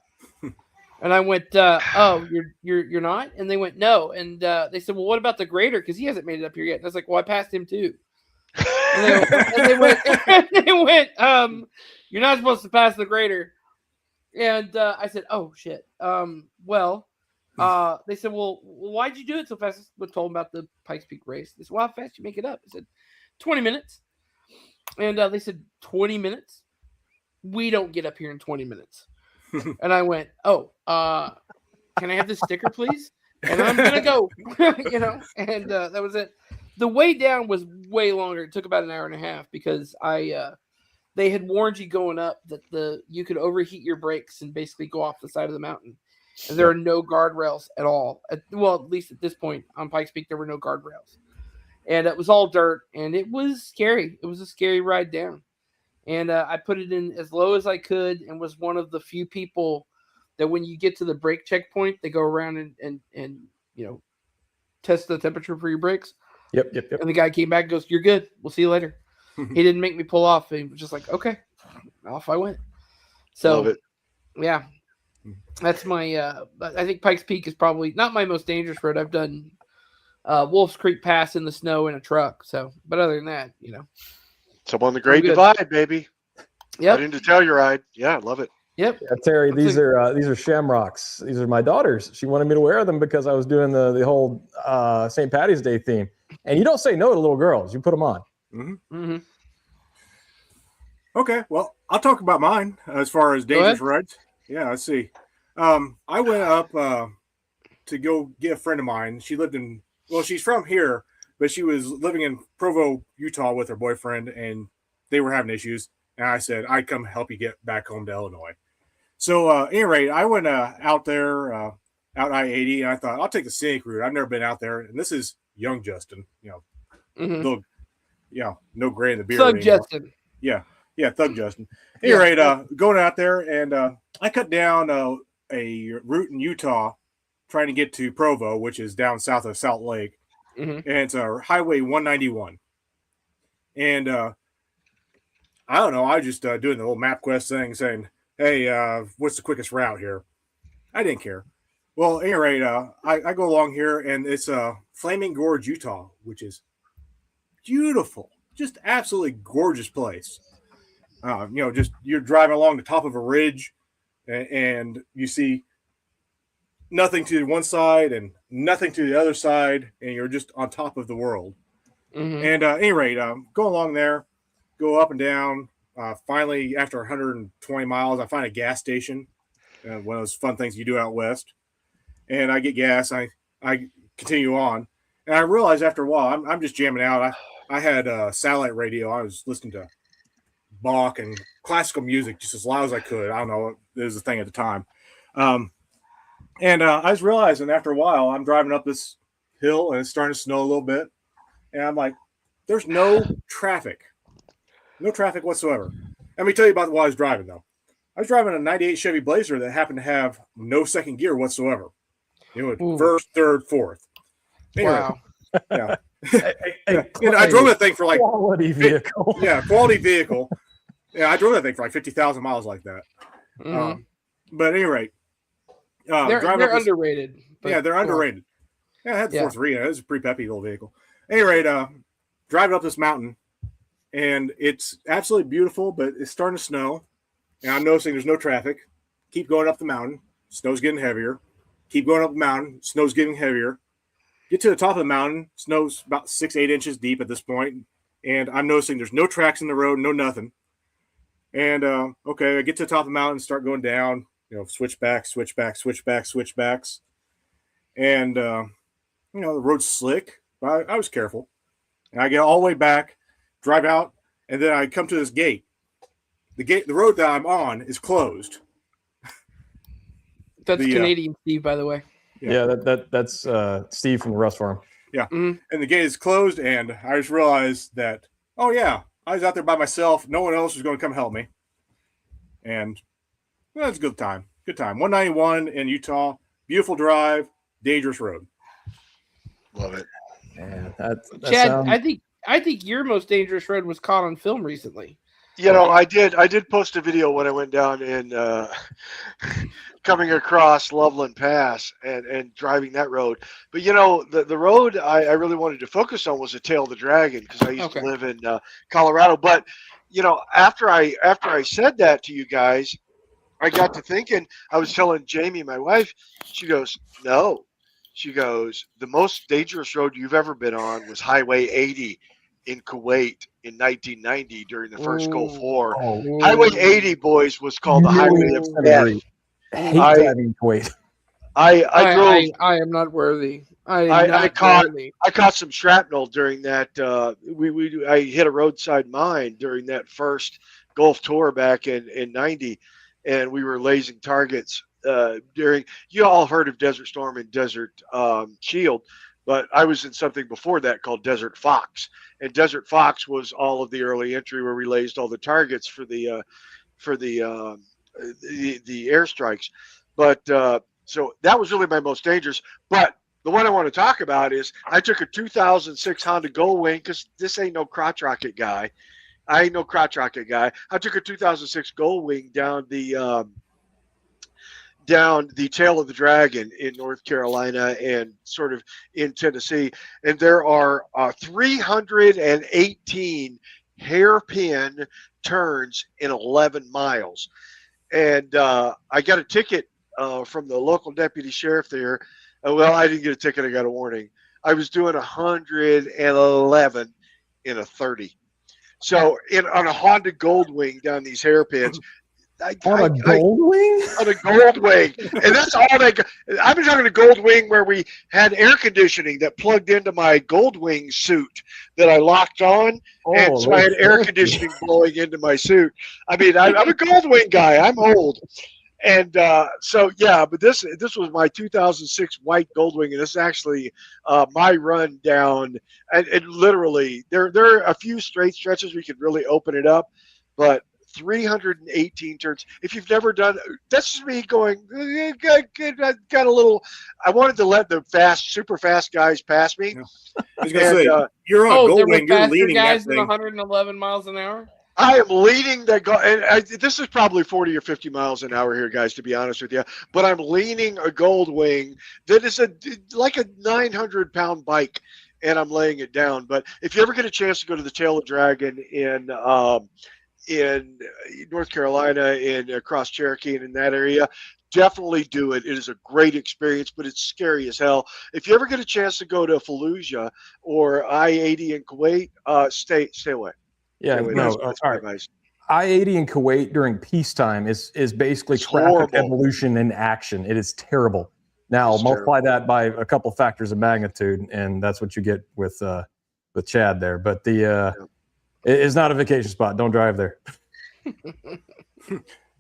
And I went, "Oh, you're not?" And they went, "No." And they said, "Well, what about the grader? Because he hasn't made it up here yet." And I was like, "Well, I passed him too." And they went, "You're not supposed to pass the grader." And I said, "Oh shit." They said, "Well, why'd you do it so fast?" I was told about the Pikes Peak race. They said, "Well, how fast you make it up?" I said, 20 minutes. And they said, 20 minutes? We don't get up here in 20 minutes. And I went, "Oh, can I have this sticker, please?" and I'm gonna go. And that was it. The way down was way longer. It took about an hour and a half because they had warned you going up that you could overheat your brakes and basically go off the side of the mountain. And there are no guardrails at all. At least at this point on Pikes Peak, there were no guardrails. And it was all dirt, and it was scary. It was a scary ride down. And I put it in as low as I could and was one of the few people that when you get to the brake checkpoint, they go around and test the temperature for your brakes. Yep. And the guy came back and goes, "You're good. We'll see you later." He didn't make me pull off. He was just like, "Okay." Off I went. So, Love it. Yeah. That's my I think Pikes Peak is probably not my most dangerous road. I've done Wolf's Creek Pass in the snow in a truck. So, but other than that, So on the Great good. Divide, baby. Yep. Right into Telluride. Yeah, love it. Yep. Yeah, Terry, these are shamrocks. These are my daughter's. She wanted me to wear them because I was doing the whole St. Patty's Day theme. And you don't say no to little girls. You put them on. Mm-hmm. Okay, well, I'll talk about mine as far as dangerous rides. Yeah, let's see. I went up to go get a friend of mine. She lived she's from here, but she was living in Provo, Utah with her boyfriend, and they were having issues. And I said, I'd come help you get back home to Illinois. So, at any rate, I went out there, out I-80, and I thought, I'll take the scenic route. I've never been out there. And this is young Justin, little, no gray in the beard. Thug anymore. Justin. Yeah, Thug Justin. At any rate, going out there, and I cut down a route in Utah trying to get to Provo, which is down south of Salt Lake. Mm-hmm. And it's Highway 191. And I don't know, I was just doing the whole MapQuest thing saying, hey, what's the quickest route here? I didn't care. Well, at any rate, I go along here, and it's Flaming Gorge, Utah, which is beautiful. Just absolutely gorgeous place. Just you're driving along the top of a ridge, and you see nothing to one side and nothing to the other side, and you're just on top of the world. Mm-hmm. And at any rate, go along there, go up and down. Finally, after 120 miles, I find a gas station, one of those fun things you do out west. And I get gas. I continue on, and I realize after a while I'm just jamming out. I had satellite radio. I was listening to Bach and classical music just as loud as I could. I don't know, it was a thing at the time. And I was realizing after a while, I'm driving up this hill and it's starting to snow a little bit. And I'm like, there's no traffic whatsoever. Let me tell you about what I was driving, though. I was driving a 98 Chevy Blazer that happened to have no second gear whatsoever. First, third, fourth. Anyway, Wow. Yeah. I drove that thing for like quality vehicle. Yeah, quality vehicle. Yeah, I drove that thing for like 50,000 miles like that. Mm-hmm. But at any rate, they're underrated. Yeah, they're underrated. Yeah, I had the 4.3. It was a pretty peppy little vehicle. At any rate, driving up this mountain, and it's absolutely beautiful, but it's starting to snow. And I'm noticing there's no traffic. Keep going up the mountain. Snow's getting heavier. Keep going up the mountain. Snow's getting heavier. Get to the top of the mountain. Snow's about 6-8 inches deep at this point. And I'm noticing there's no tracks in the road, no nothing. And, okay, I get to the top of the mountain, start going down, switchbacks. And, the road's slick. But I was careful. And I get all the way back, drive out, and then I come to this gate. The road that I'm on is closed. That's Canadian Steve, by the way. Yeah, that's Steve from the Rust Farm. Yeah, and the gate is closed, and I just realized that, oh yeah, I was out there by myself. No one else was going to come help me, and that's a good time. Good time. 191 in Utah, beautiful drive, dangerous road. Love it. Man, that Chad, sounds... I think your most dangerous road was caught on film recently. I did post a video when I went down in coming across Loveland Pass and driving that road. But the road I really wanted to focus on was the Tail of the Dragon, because I used to live in Colorado. But after I said that to you guys, I got to thinking. I was telling Jamie, my wife, she goes, no. She goes, the most dangerous road you've ever been on was Highway 80 in Kuwait in 1990 during the first Gulf War. Highway 80, boys, was called the Highway of Death. Hate driving Kuwait. I drove. I am not worthy. I am I not caught worthy. I caught some shrapnel during that. I hit a roadside mine during that first Gulf tour back in '90, and we were lasing targets during. You all heard of Desert Storm and Desert Shield, but I was in something before that called Desert Fox, and Desert Fox was all of the early entry where we lased all the targets for the airstrikes. But so that was really my most dangerous. But the one I want to talk about is I took a 2006 Honda Goldwing because this ain't no crotch rocket guy. I ain't no crotch rocket guy. I took a 2006 Goldwing down the tail of the dragon in North Carolina and sort of in Tennessee. And there are 318 hairpin turns in 11 miles. And I got a ticket from the local deputy sheriff there. Well, I didn't get a ticket. I got a warning. I was doing 111 in a 30. So on a Honda Goldwing down these hairpins. On a Goldwing? On a Goldwing. And that's all I've been talking to Goldwing where we had air conditioning that plugged into my Goldwing suit that I locked on. And so I had air conditioning blowing into my suit. I mean, I'm a Goldwing guy. I'm old. And so, yeah, but this was my 2006 white Goldwing, and this is actually my run down. And literally, there are a few straight stretches we could really open it up, but 318 turns. If you've never done, that's just me going. Got a little. I wanted to let the super fast guys pass me. Yeah. I was gonna say, you're on a Goldwing. You're leading guys that than thing. 111 miles an hour. I am leaning that go. And this is probably 40 or 50 miles an hour here, guys, to be honest with you. But I'm leaning a Goldwing that is like a 900-pound bike, and I'm laying it down. But if you ever get a chance to go to the Tail of Dragon in North Carolina and across Cherokee and in that area, definitely do it. It is a great experience, but it's scary as hell. If you ever get a chance to go to Fallujah or I-80 in Kuwait, stay away. Yeah, Anyway, no, that's all my right. advice. I-80 in Kuwait during peacetime is basically It's traffic horrible. evolution in action. It is terrible. Now It's multiply that by a couple factors of magnitude, and that's what you get with Chad there. But it is not a vacation spot. Don't drive there.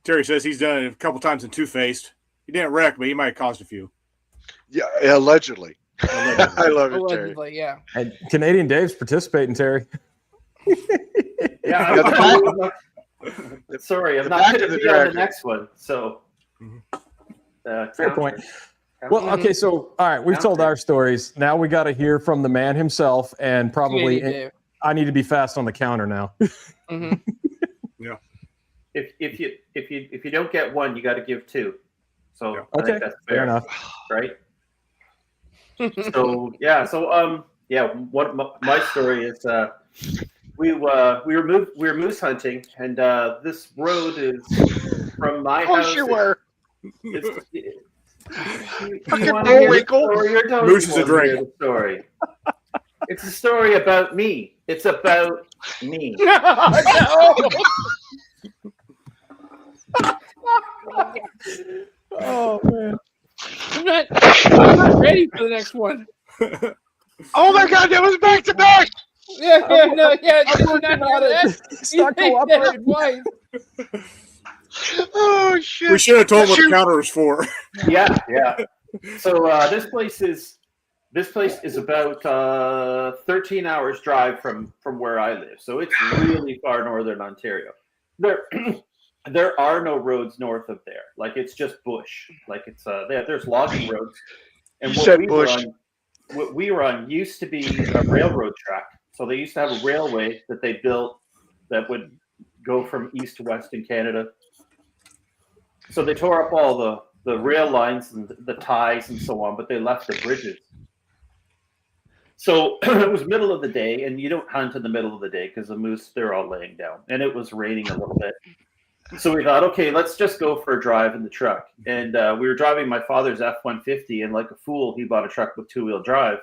Terry says he's done it a couple times in Two-Faced. He didn't wreck, but he might have caused a few. Yeah, allegedly. I love it, Terry. Allegedly, yeah. And Canadian Dave's participating, Terry. Yeah, sorry, I'm not back going of the to be on the dragon. next one. So, Fair point. Well, okay, so all right, we've told our stories. Now we got to hear from the man himself, and probably Dave. I need to be fast on the counter now. Mm-hmm. Yeah. If you don't get one, you got to give two. So Yeah. I Okay, think that's fair enough. right? So what my story is. We were moose hunting, and this road is from my Of course house. you were. Fucking Bullwinkle. Moose is a drink. Story. It's a story about me. It's about me. Oh man. I'm not ready for the next one. Oh my God, that was back to back. Yeah. Did you not hear that? It's You not think cooperating. that twice. Oh shit. We should have told him what the counter was for. Yeah. So this place is about 13 hours drive from where I live. So it's really far northern Ontario. There are no roads north of there. Like it's just bush. Like it's there's logging roads. And You said bush. What we were on used to be a railroad track. So they used to have a railway that they built that would go from east to west in Canada. So they tore up all the rail lines and the ties and so on, but they left the bridges. So it was middle of the day, and you don't hunt in the middle of the day because the moose, they're all laying down. And it was raining a little bit. So we thought, okay, let's just go for a drive in the truck. And we were driving my father's F-150, and like a fool, he bought a truck with two-wheel drive.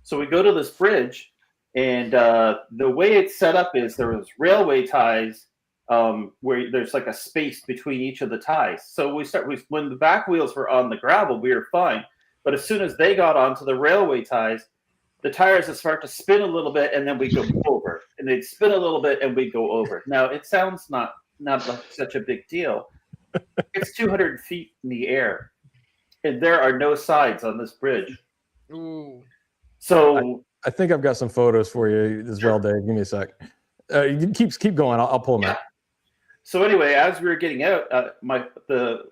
So we go to this bridge, and the way it's set up is there was railway ties where there's like a space between each of the ties. So when the back wheels were on the gravel, we were fine. But as soon as they got onto the railway ties, the tires would start to spin a little bit, and then we go over, and they'd spin a little bit, and we go over. Now it sounds not like such a big deal. It's 200 feet in the air, and there are no sides on this bridge. Ooh. So I think I've got some photos for you as well, Dave. Give me a sec. You can keep going. I'll pull them out. So anyway, as we were getting out,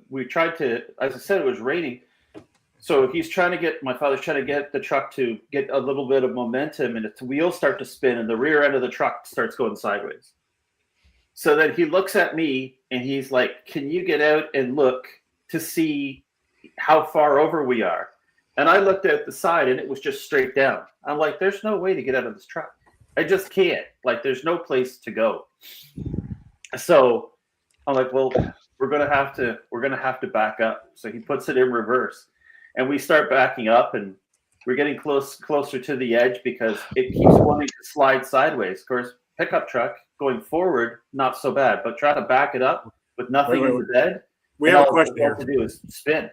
we tried to, as I said, it was raining. So my father's trying to get the truck to get a little bit of momentum, and its wheels start to spin, and the rear end of the truck starts going sideways. So then he looks at me, and he's like, "Can you get out and look to see how far over we are?" And I looked at the side, and it was just straight down. I'm like, "There's no way to get out of this truck. I just can't. Like, there's no place to go." So I'm like, "Well, we're gonna have to back up." So he puts it in reverse. And we start backing up, and we're getting closer to the edge because it keeps wanting to slide sideways. Of course, pickup truck going forward, not so bad, but try to back it up with nothing in the bed. We have a question here. All to do is spin.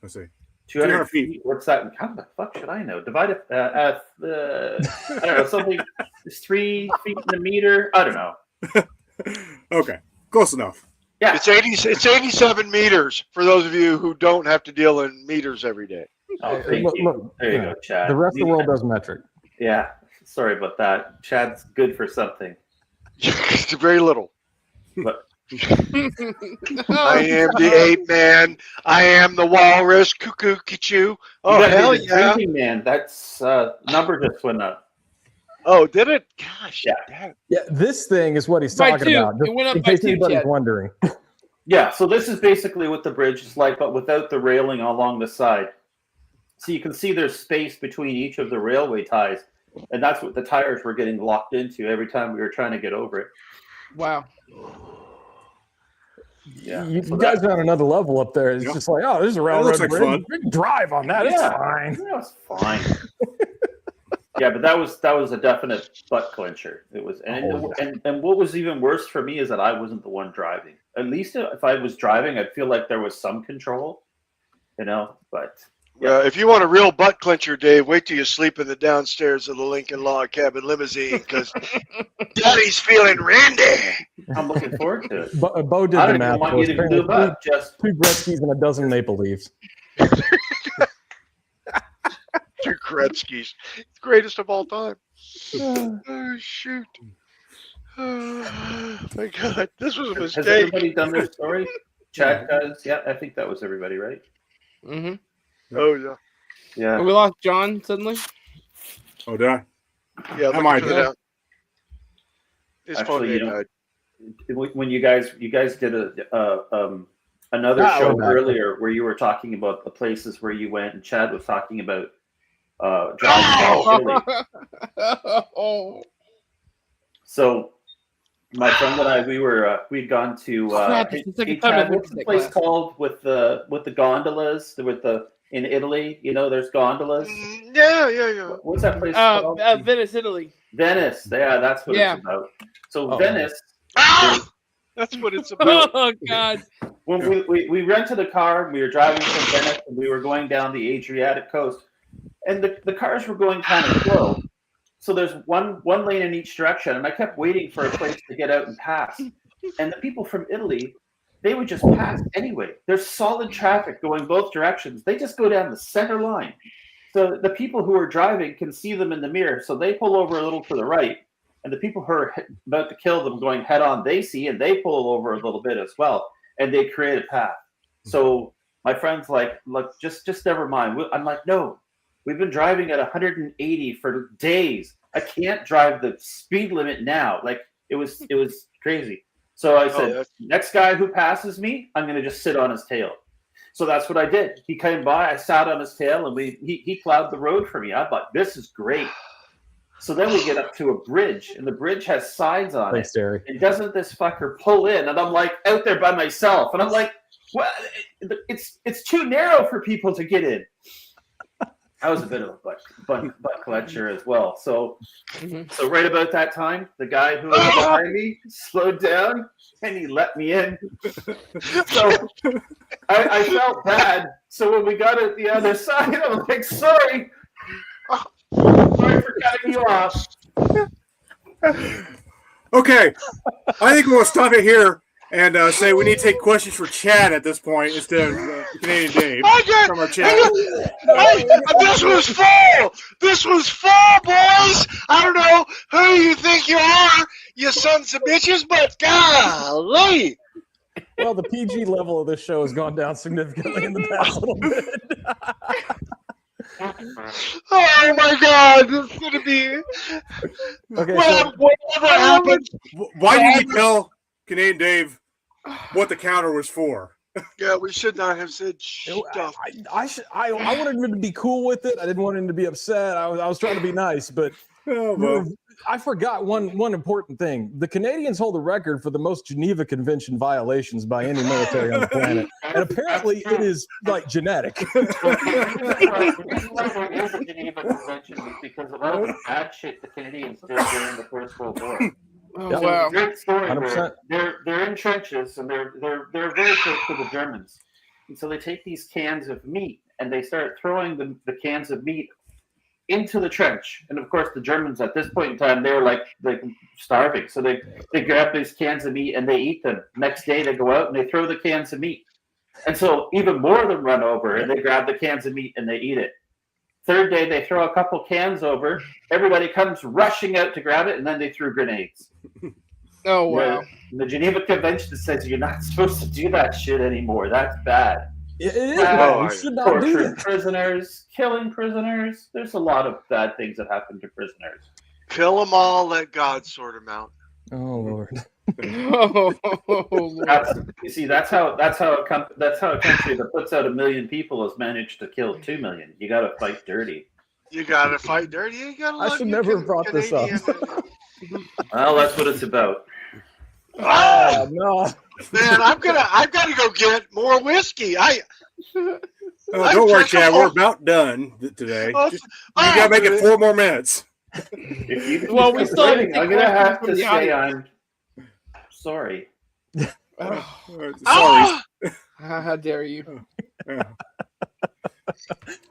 Let's see. 200 feet. What's that? How the fuck should I know? Divide it. I don't know. Something is 3 feet in a meter. I don't know. Okay, close enough. Yeah, It's 87 meters for those of you who don't have to deal in meters every day. Oh, thank you. Look, There you go, Chad. The rest of the world does metric. Yeah, sorry about that. Chad's good for something. It's very little. But I am the ape man. I am the walrus. Cuckoo, kichu. Oh, you gotta hell be the yeah. drinking man. That's number just went up. Oh, did it? Gosh. Yeah. Damn. Yeah, this thing is what he's By talking two. about. It went up in by case two, anybody's Chad. wondering. Yeah, so this is basically what the bridge is like, but without the railing along the side. So you can see there's space between each of the railway ties, and that's what the tires were getting locked into every time we were trying to get over it. Wow. Yeah, You so guys are on another level up there. It's just like, oh, there's a railroad looks like bridge. fun. We can drive on that. It's Yeah. fine. That was fine. Yeah, but that was a definite butt clencher. It was, and what was even worse for me is that I wasn't the one driving. At least if I was driving, I'd feel like there was some control, But If you want a real butt clencher, Dave, wait till you sleep in the downstairs of the Lincoln Log Cabin limousine because Daddy's feeling randy. I'm looking forward to it. Bo did I the don't math. even want for you us. to Apparently move up. Just two Gretzky's and a dozen Maple Leafs. 2 Gretzky's. Greatest of all time. Oh, shoot. Oh, my God. This was a has mistake. everybody done their story? Chad does. Yeah, I think that was everybody, right? Mm-hmm. Oh, yeah. Yeah. We lost John suddenly. Oh, did I? Yeah, I might look do. it out. His phone Actually, died. When you guys did another show earlier where you were talking about the places where you went, and Chad was talking about driving to Philly. Oh. So my friend and I, we'd gone to Crap, it's the second time I've what's been to the that place class. called with the gondolas in Italy? There's gondolas. Yeah. What's that place called? Venice, Italy. Venice. Yeah, that's what Yeah. it's about. So Oh. Venice. Ah! That's what it's about. Oh God. When we rented a car, and we were driving from Venice, and we were going down the Adriatic coast, and the cars were going kind of slow. So there's one lane in each direction, and I kept waiting for a place to get out and pass. And the people from Italy, they would just pass anyway. There's solid traffic going both directions. They just go down the center line. So the people who are driving can see them in the mirror, so they pull over a little to the right, and the people who are about to kill them going head on, they see, and they pull over a little bit as well, and they create a path. So my friend's like, look, just never mind. I'm like, no, we've been driving at 180 for days. I can't drive the speed limit now. Like it was crazy. So I said, next guy who passes me, I'm gonna just sit on his tail. So that's what I did. He came by, I sat on his tail, and he plowed the road for me. I thought, this is great. So then we get up to a bridge, and the bridge has signs on Thanks, it. Terry. And doesn't this fucker pull in? And I'm like out there by myself, and I'm like, well, it's too narrow for people to get in. I was a bit of a butt clutcher as well. So right about that time, the guy who was behind me slowed down and he let me in. So I felt bad. So when we got at the other side, I was like, sorry for cutting you off. Okay, I think we'll stop it here and say we need to take questions for Chad at this point instead of Canadian Dave from our chat. This was full. This was full, boys. I don't know who you think you are, you sons of bitches, but golly. Well, the PG level of this show has gone down significantly in the past little bit. Oh my God, this is gonna be. Okay, Well, whatever happens. Why did you tell Canadian Dave what the counter was for? Yeah, we should not have said stuff. I wanted him to be cool with it. I didn't want him to be upset. I was trying to be nice, but I forgot one important thing. The Canadians hold the record for the most Geneva Convention violations by any military on the planet, and apparently it is like genetic. The reason why there is a Geneva Convention is because a lot of the bad shit the Canadians did during the First World War. Oh, So wow. great story. 100%. They're in trenches and they're very close to the Germans, and so they take these cans of meat and they start throwing the cans of meat into the trench. And of course, the Germans at this point in time, they were like starving, so they grab these cans of meat and they eat them. Next day, they go out and they throw the cans of meat, and so even more of them run over and they grab the cans of meat and they eat it. Third day, they throw a couple cans over. Everybody comes rushing out to grab it, and then they threw grenades. Oh, wow. The Geneva Convention says you're not supposed to do that shit anymore. That's bad. It is Wow. bad. You should not do Torturing that. prisoners, killing prisoners. There's a lot of bad things that happen to prisoners. Kill them all, let God sort them out. Oh Lord. Oh, Lord. That's how a country that puts out 1 million people has managed to kill 2 million. You got to fight dirty. You gotta fight dirty. You gotta. I should never have brought this up. Well, that's what it's about. Oh No. man, I've got to go get more whiskey. Don't worry, Chad. We're about done today. You got to make it 4 more minutes. Well, we still have to take I'm gonna have questions from to the say audience. I'm sorry. Sorry. How dare you?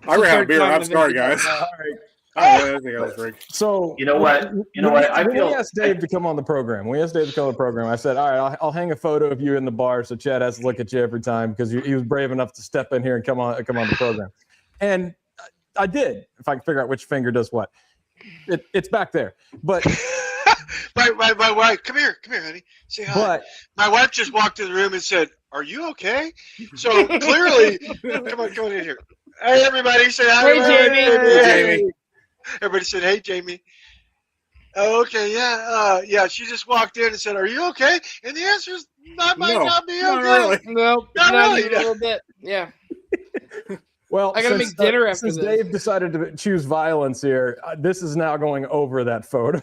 I ran out of beer. I'm sorry, guys. I don't know anything else, Rick. So You know what? I when feel. we asked Dave to come on the program. I said, "All right, I'll hang a photo of you in the bar, so Chad has to look at you every time because he was brave enough to step in here and come on the program." And I did. If I can figure out which finger does what, it's back there. But my wife, come here, honey. Say hi. but My wife just walked in the room and said, "Are you okay?" So clearly, come on in here. Hey, everybody, say hi. Hey, Jamie. Hey, Jamie. Everybody said, "Hey, Jamie." Oh, okay, yeah, yeah. She just walked in and said, "Are you okay?" And the answer is, "I might not be okay." Not really. Nope, Not not really. even a little bit. Yeah. well, I gotta make dinner after since this. Dave decided to choose violence here, this is now going over that photo.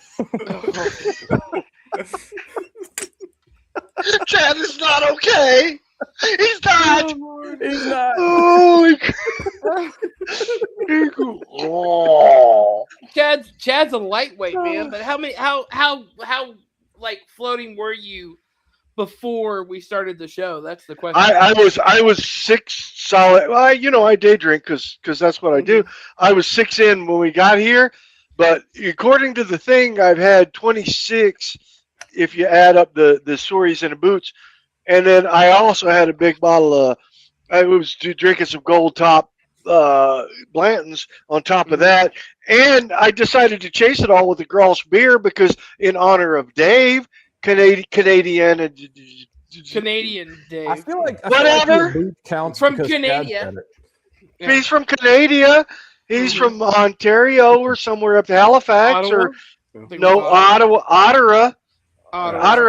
Chad is not okay. He's not. He's not. Holy oh. Chad's a lightweight, man. But how like floating were you before we started the show? That's the question. I was 6 solid. Well, I day drink because that's what I do. I was 6 in when we got here, but according to the thing, I've had 26 if you add up the stories and the boots, and then I also had a big bottle of. I was drinking some Gold Top Blanton's on top of that, and I decided to chase it all with a Gross beer because in honor of Dave, Canadian and Canadian Dave. I feel like Whatever. your boot counts From because Chad Canada. said it. Yeah. He's from Canada. He's from Ontario or somewhere up to Halifax Ottawa? or no Ottawa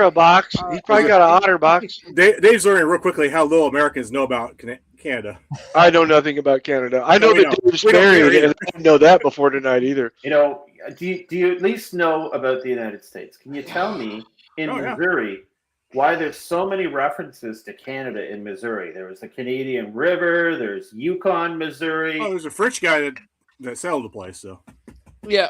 box. He's probably got an otter box. Dave's learning real quickly how little Americans know about Canada. I know nothing about Canada. I know we that don't. Dave's We don't married, care and I didn't know that before tonight either. Do you at least know about the United States? Can you tell me in Oh, yeah. Missouri why there's so many references to Canada in Missouri? There was the Canadian River. There's Yukon, Missouri. Oh, there's a French guy that that settled the place. So Yeah.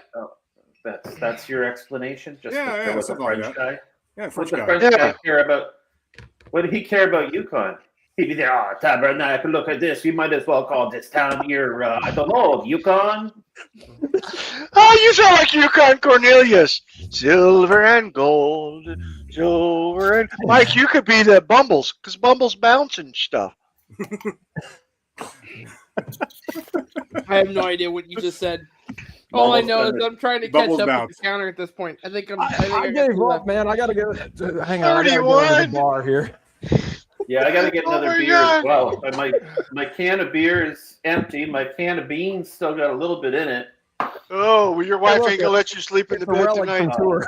That's your explanation. Just Yeah, that yeah, there was a something like French that. guy. yeah, What French the guy. French Yeah. guy care about? What did he care about Yukon? He'd be there. Oh, Tabernacle, look at this. We might as well call this town here. I don't know, Yukon. Oh, you sound like Yukon Cornelius. Silver and gold, silver and Mike. You could be the Bumbles because Bumbles bouncing stuff. I have no idea what you just said. All I know is I'm trying to catch Bubbles up bounce. with the counter at this point. I think I got gave two up, left. man. I gotta go. Hang on, I gotta go to 31. the bar here. Yeah, I got to get Oh another my beer God. as well. But my can of beer is empty. My can of beans still got a little bit in it. Oh, well, your wife look, ain't gonna let you sleep in It's the a bed relic tonight. from tour.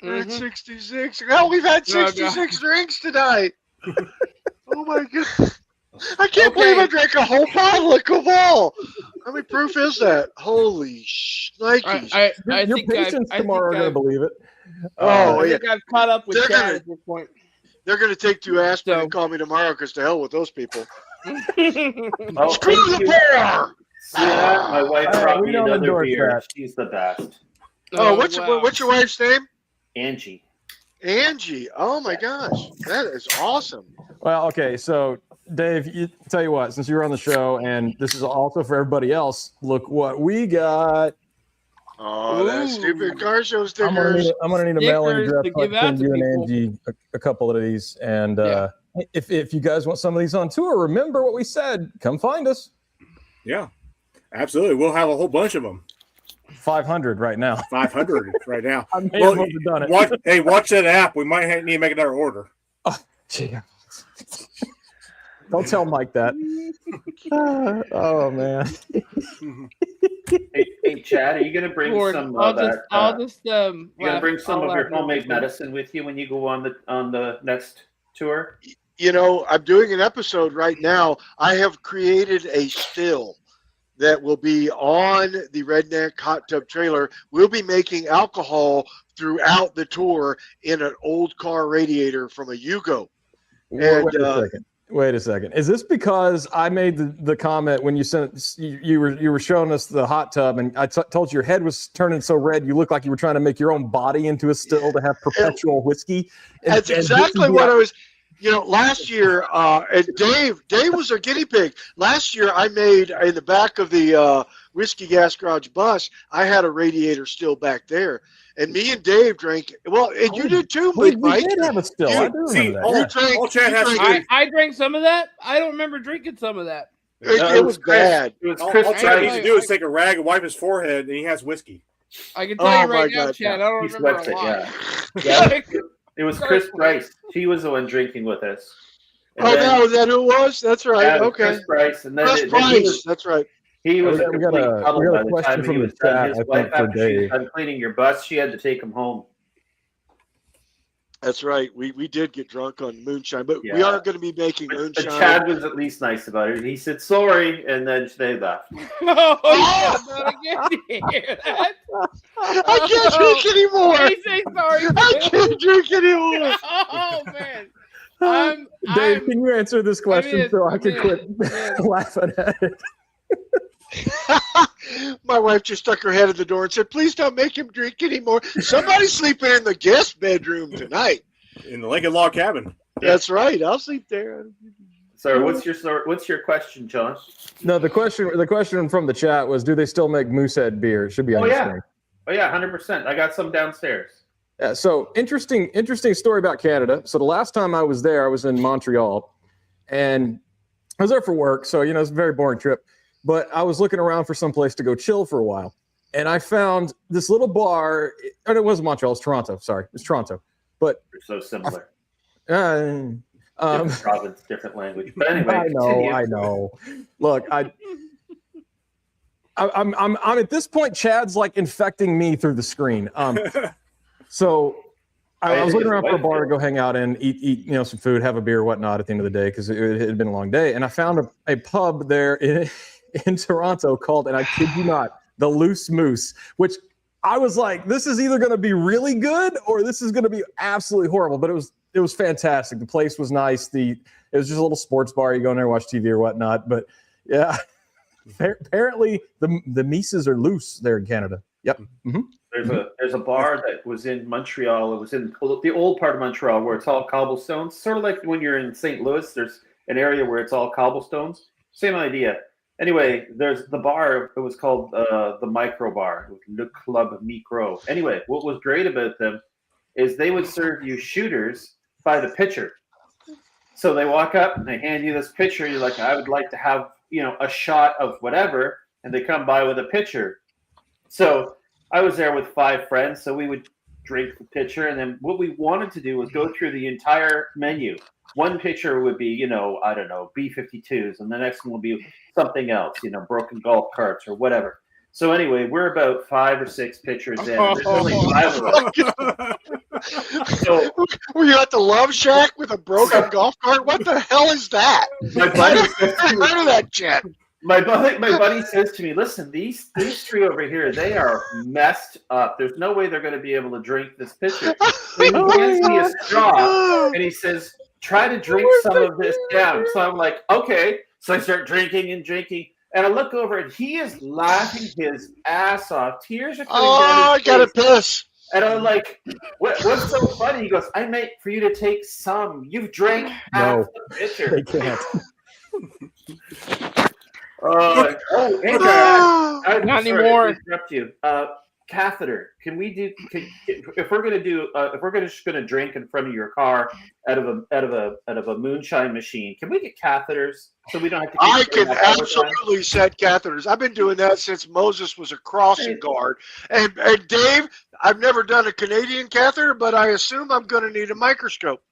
We're at Mhm. 66. Well, we've had Oh, God. 66 drinks tonight. Oh my God. I can't believe I drank a whole bottle of Caval. How many proof is that? Holy shnikes. I Your think patients tomorrow are gonna believe it. Oh, I yeah. think I've caught up with They're Chad gonna- at this point. They're going to take 2 aspirin So- and call me tomorrow because to hell with those people. Oh, Screw thank the you. poor! See that? My wife brought we me don't another endorse beer. that. She's the best. Oh, what's wow. your wife's name? Angie. Angie. Oh my gosh. That is awesome. Well, okay, so Dave, tell you what, since you were on the show, and this is also for everybody else, look what we got. Oh, that Ooh. stupid car show I'm gonna stickers. need a mailing Stickers address to so I give can out send to you and people. Angie a couple of these. And Yeah. if you guys want some of these on tour, remember what we said. Come find us. Yeah, absolutely. We'll have a whole bunch of them. 500 right now. 500 right now. I may Well, as well have done it. watch that app. We might need to make another order. Gee. Don't tell Mike that. Oh man. Hey, Chad, are you gonna bring Lord, some I'll of that? just you gonna laugh- bring some I'll of your laugh homemade over medicine with you when you go on the next tour? You know, I'm doing an episode right now. I have created a still that will be on the Redneck Hot Tub Trailer. We'll be making alcohol throughout the tour in an old car radiator from a Yugo. Wait a second. Is this because I made the comment when you sent you were showing us the hot tub, and I told you your head was turning so red you looked like you were trying to make your own body into a still to have perpetual whiskey? That's exactly what I was. You know, last year, and Dave was a guinea pig. Last year, I made in the back of the Whiskey Gas Garage bus. I had a radiator still back there, and me and Dave drank. Well, and you did too, We Mike. did have a still. I do remember that. all, Yeah. drank- all Chad you has to drank- do, I drank some of that. I don't remember drinking some of that. It was Chris. bad. It was all Chris Chad needs Price. to do is take a rag and wipe his forehead, and he has whiskey. I can tell Oh you my right now, God, Chad. I don't He remember sweats a it, lot. yeah. Yeah, it was Chris Price. He was the one drinking with us. And Oh, then- no, is that who it was? That's right. yeah, it was Okay. Chris Price, and then, Chris then Price. That's right. he was We a got complete a puddle by the question time from he the was done. chat, His I wife, think, for after she was Dave. done cleaning your bus, she had to take him home. That's right. We did get drunk on moonshine, but we Yeah. aren't going to be making But moonshine. Chad was at least nice about it. He said sorry, and then they left. Oh, not again. Did you hear that? I can't drink anymore. Hey, say sorry. I can't drink anymore. Oh man. Dave, can you answer this question in, so I I'm can in, quit I'm in. laughing at it? My wife just stuck her head in the door and said, "Please don't make him drink anymore. Somebody's sleeping in the guest bedroom tonight." In the Lincoln Log Cabin. That's right. I'll sleep there. So what's your question, John? No, the question from the chat was, do they still make Moosehead beer? It should be on Oh your yeah, screen. oh yeah, 100%. I got some downstairs. Yeah, so interesting story about Canada. So the last time I was there, I was in Montreal, and I was there for work. So it's a very boring trip. But I was looking around for some place to go chill for a while, and I found this little bar. And it wasn't Montreal; it was Toronto. Sorry, it's Toronto. But They're so similar. um, Different province, different language. But anyway, I continue. know. Look, I'm at this point. Chad's like infecting me through the screen. So I was looking around for a bar to go hang out and eat some food, have a beer, whatnot at the end of the day because it had been a long day. And I found a pub there in Toronto called, and I kid you not, the Loose Moose, which I was like, this is either going to be really good or this is going to be absolutely horrible. But it was fantastic. The place was nice. It was just a little sports bar. You go in there, watch TV or whatnot. But yeah. Apparently, the Mises are loose there in Canada. Yep. Mm-hmm. There's a bar that was in Montreal. It was in the old part of Montreal where it's all cobblestones. Sort of like when you're in St. Louis, there's an area where it's all cobblestones. Same idea. Anyway, there's the bar. It was called the Micro Bar, Le Club Micro. Anyway, what was great about them is they would serve you shooters by the pitcher. So they walk up and they hand you this pitcher. You're like, I would like to have, a shot of whatever, and they come by with a pitcher. So I was there with 5 friends, so we would drink the pitcher, and then what we wanted to do was go through the entire menu. One pitcher would be, I don't know, B-52s, and the next one will be something else, broken golf carts or whatever. So anyway, we're about 5 or 6 pitchers in. There's only 5 of us. So, were you at the Love Shack with a broken golf cart? What the hell is that? My buddy None of that shit. My buddy says to me, listen, these 3 over here, they are messed up. There's no way they're going to be able to drink this pitcher. So he hands me a straw, and he says, try to drink some of this down. So I'm like, okay. So I start drinking, and I look over, and he is laughing his ass off. Tears are coming down his I gotta face. piss. And I'm like, what's so funny? He goes, I meant for you to take some. You've drank half the pitcher. They can't. Hey, Okay. I'm Not sorry anymore. to interrupt you. Catheter. Can we do? If we're gonna do, if we're just gonna drink in front of your car out of a moonshine machine, can we get catheters so we don't have to? Keep I doing can that all the time? absolutely set catheters. I've been doing that since Moses was a crossing guard. And Dave, I've never done a Canadian catheter, but I assume I'm going to need a microscope.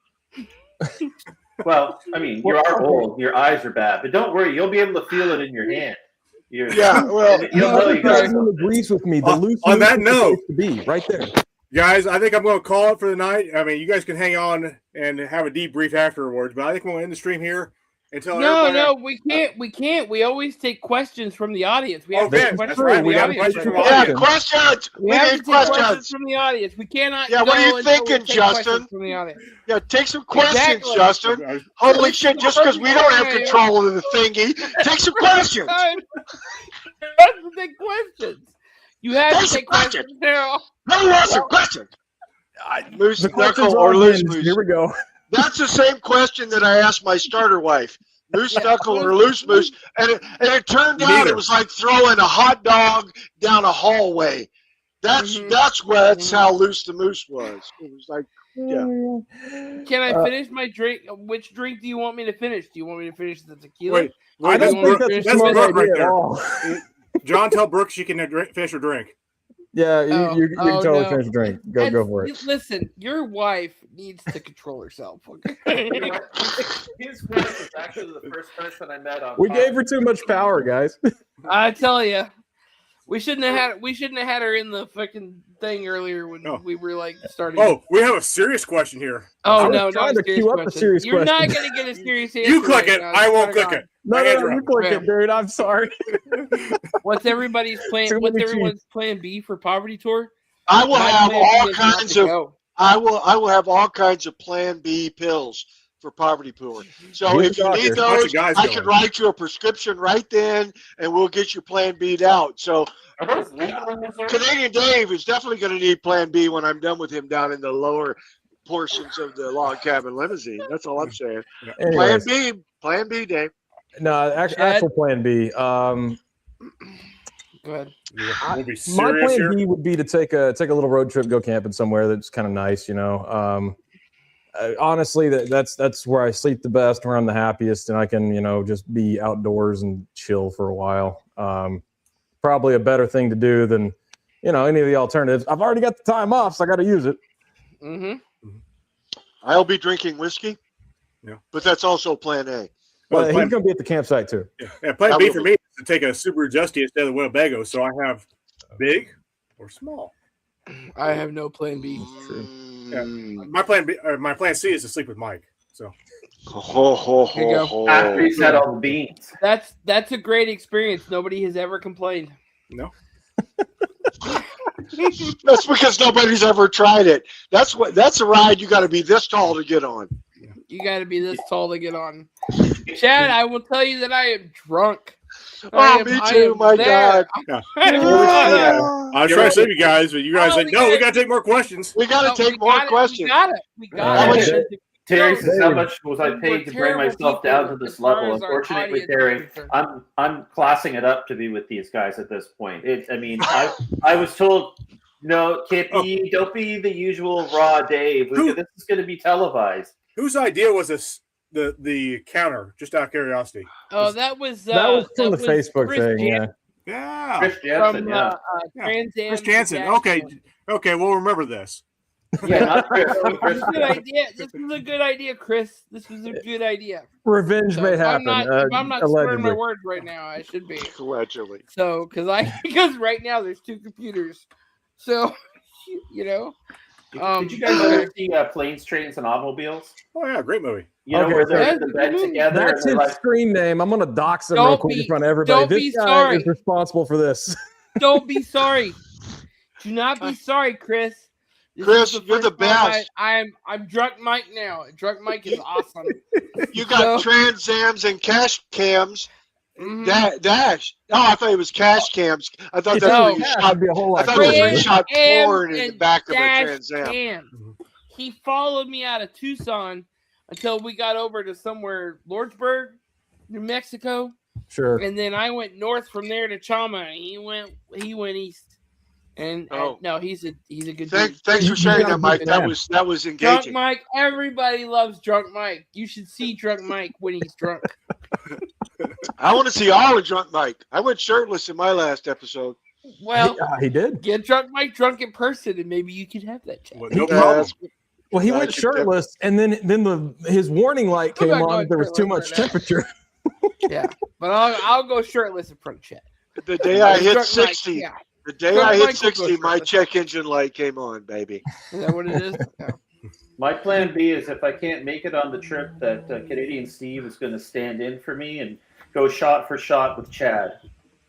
Well, I mean, you are old. Your eyes are bad, but don't worry. You'll be able to feel it in your hand. Yeah, well, You'll know you got Everyone agrees with me. The loose on that is the note- place to be right there. Guys, I think I'm going to call it for the night. I mean, you guys can hang on and have a debrief afterwards, but I think we're going to end the stream here and tell everybody. No, we can't. We always take questions from the audience. We have to Okay, take that's questions right. from We the got audience. questions from the yeah, audience. questions. We We have to need take questions questions. from the audience. We cannot. Yeah, what are go you until we thinking, take Justin? questions From the audience. Yeah, take some questions, Exactly. Justin. Holy shit, just because we don't have control of the thingy, take some questions. You have to take questions. You have Take to some take questions now. Who wants some questions? Moose The questions Knuckle are or Loose hinged. Moose? Here we go. That's the same question that I asked my starter wife. Moose Knuckle or Loose Moose. And it turned out Neither. it was like throwing a hot dog down a hallway. That's how loose the moose was. It was like, yeah. Can I finish my drink? Which drink do you want me to finish? Do you want me to finish the tequila? Wait, I that's don't think Brooke, that's a that's smart Brooke right idea at there. all. John, tell Brooke she can finish her drink. Yeah, you can totally no. finish a drink. Go for it. Listen, your wife needs to control herself. Okay? His wife was actually the first person I met on. We gave her too much power, guys. I tell you, we shouldn't have had her in the fucking thing earlier when Oh. we were like starting. Oh, we have a serious question here. Oh, I was no, trying not to a queue serious up a question. serious You're not question. gonna get a serious answer. You click right it. now. I won't Swear to click it. No, I you interrupt. click Yeah. it, dude. I'm sorry. What's everybody's plan? Too What's many everyone's plan B for Poverty Tour? I will My have plan all B is not kinds to of go. I will have all kinds of Plan B pills for Poverty Poor. So You're if you the need doctor. Bunch of those, guys I going. can write you a prescription right then, and we'll get your Plan B'd out. So Are those legal in Missouri? Canadian Dave is definitely going to need Plan B when I'm done with him down in the lower portions of the log cabin limousine. That's all I'm saying. Anyways, Plan B, Dave. no, actual plan B. Go ahead. We'll be My serious plan here. B would be to take a little road trip, go camping somewhere that's kind of nice. Honestly, that's where I sleep the best, where I'm the happiest, and I can just be outdoors and chill for a while. Probably a better thing to do than any of the alternatives. I've already got the time off, so I got to use it. Mm-hmm. I'll be drinking whiskey. Yeah. But that's also Plan A. Well, But he's plan, going to be at the campsite too. yeah, plan I B will- for me is to take a Subaru Justy instead of the Winnebago, so I have big or small. I have no plan B. True. My plan B, or my plan C is to sleep with Mike. So Ho, ho, Here you go. ho, After he's ho. had all the beans. That's a great experience. Nobody has ever complained. no, That's because nobody's ever tried it. That's a ride you got to be this tall to get on. You got to be this tall to get on. Chad, I will tell you that I am drunk. Oh, me too. My God. Yeah. I I was trying to save you guys, but you guys said, no, we got to take more questions. We got to take more questions. We How got much- it. Terry No, says, "How Dave, much was I we're paid to bring terrible myself down to people this as far level?" as our Unfortunately, audience is Terry, concerned. I'm classing it up to be with these guys at this point. I mean, I was told, no, Kippy, don't be the usual raw Dave. This is going to be televised. Whose idea was this? The counter, just out of curiosity. Oh, that was from the Facebook Chris thing. Jansen Yeah. Chris Jensen, from yeah. Trans Am Chris Jansen. Jackson. Okay, we'll remember this. Yeah, not Chris. This is a good idea. This was a good idea, Chris. This was a good idea. Revenge So may if happen. I'm not slurring my allegedly. words right now, I should be. Allegedly. So, because right now there's 2 computers, so you know. Did you guys ever see Planes, Trains, and Automobiles? Oh yeah, great movie. You know, Okay, where they're that's in the a bed good movie. together. That's and his they're like, screen name. I'm gonna dox him Don't real quick be- in front of everybody. don't This be guy sorry. is responsible for this. Don't be sorry. Do not be sorry, Chris. This Chris, is you're the first time best. I'm Drunk Mike now. Drunk Mike is awesome. You got Trans Ams and cash cams. Mhm. Dash. Oh, I thought it was cash cams. I thought If that's it where was you cash, shot. it'd be a whole I lot thought it was where you cooler. shot Trans porn in Am the back of a Dash Trans Am. Cam. He followed me out of Tucson until we got over to somewhere Lordsburg, New Mexico, Sure. and then I went north from there to Chama. And he went east. And no, he's a good dude. Thanks for sharing that, Mike. That was Drunk engaging. Mike, everybody loves Drunk Mike. You should see Drunk Mike when he's drunk. I want to see all of Drunk Mike. I went shirtless in my last episode. Well, He did. get Drunk Mike drunk in person, and maybe you could have that chat. Well, no Yeah, problem. that's- Well, he I went should shirtless, and then his warning light I'm came not on. going There was too shirtless much right now. temperature. Yeah, but I'll go shirtless in front of chat. The day I hit Drunk 60, Mike, yeah. the day Drunk I Mike hit will go 60, my shirtless. check engine light came on, baby. Is that what it is? Yeah. my plan B is if I can't make it on the trip, that Canadian Steve is going to stand in for me and go shot for shot with Chad.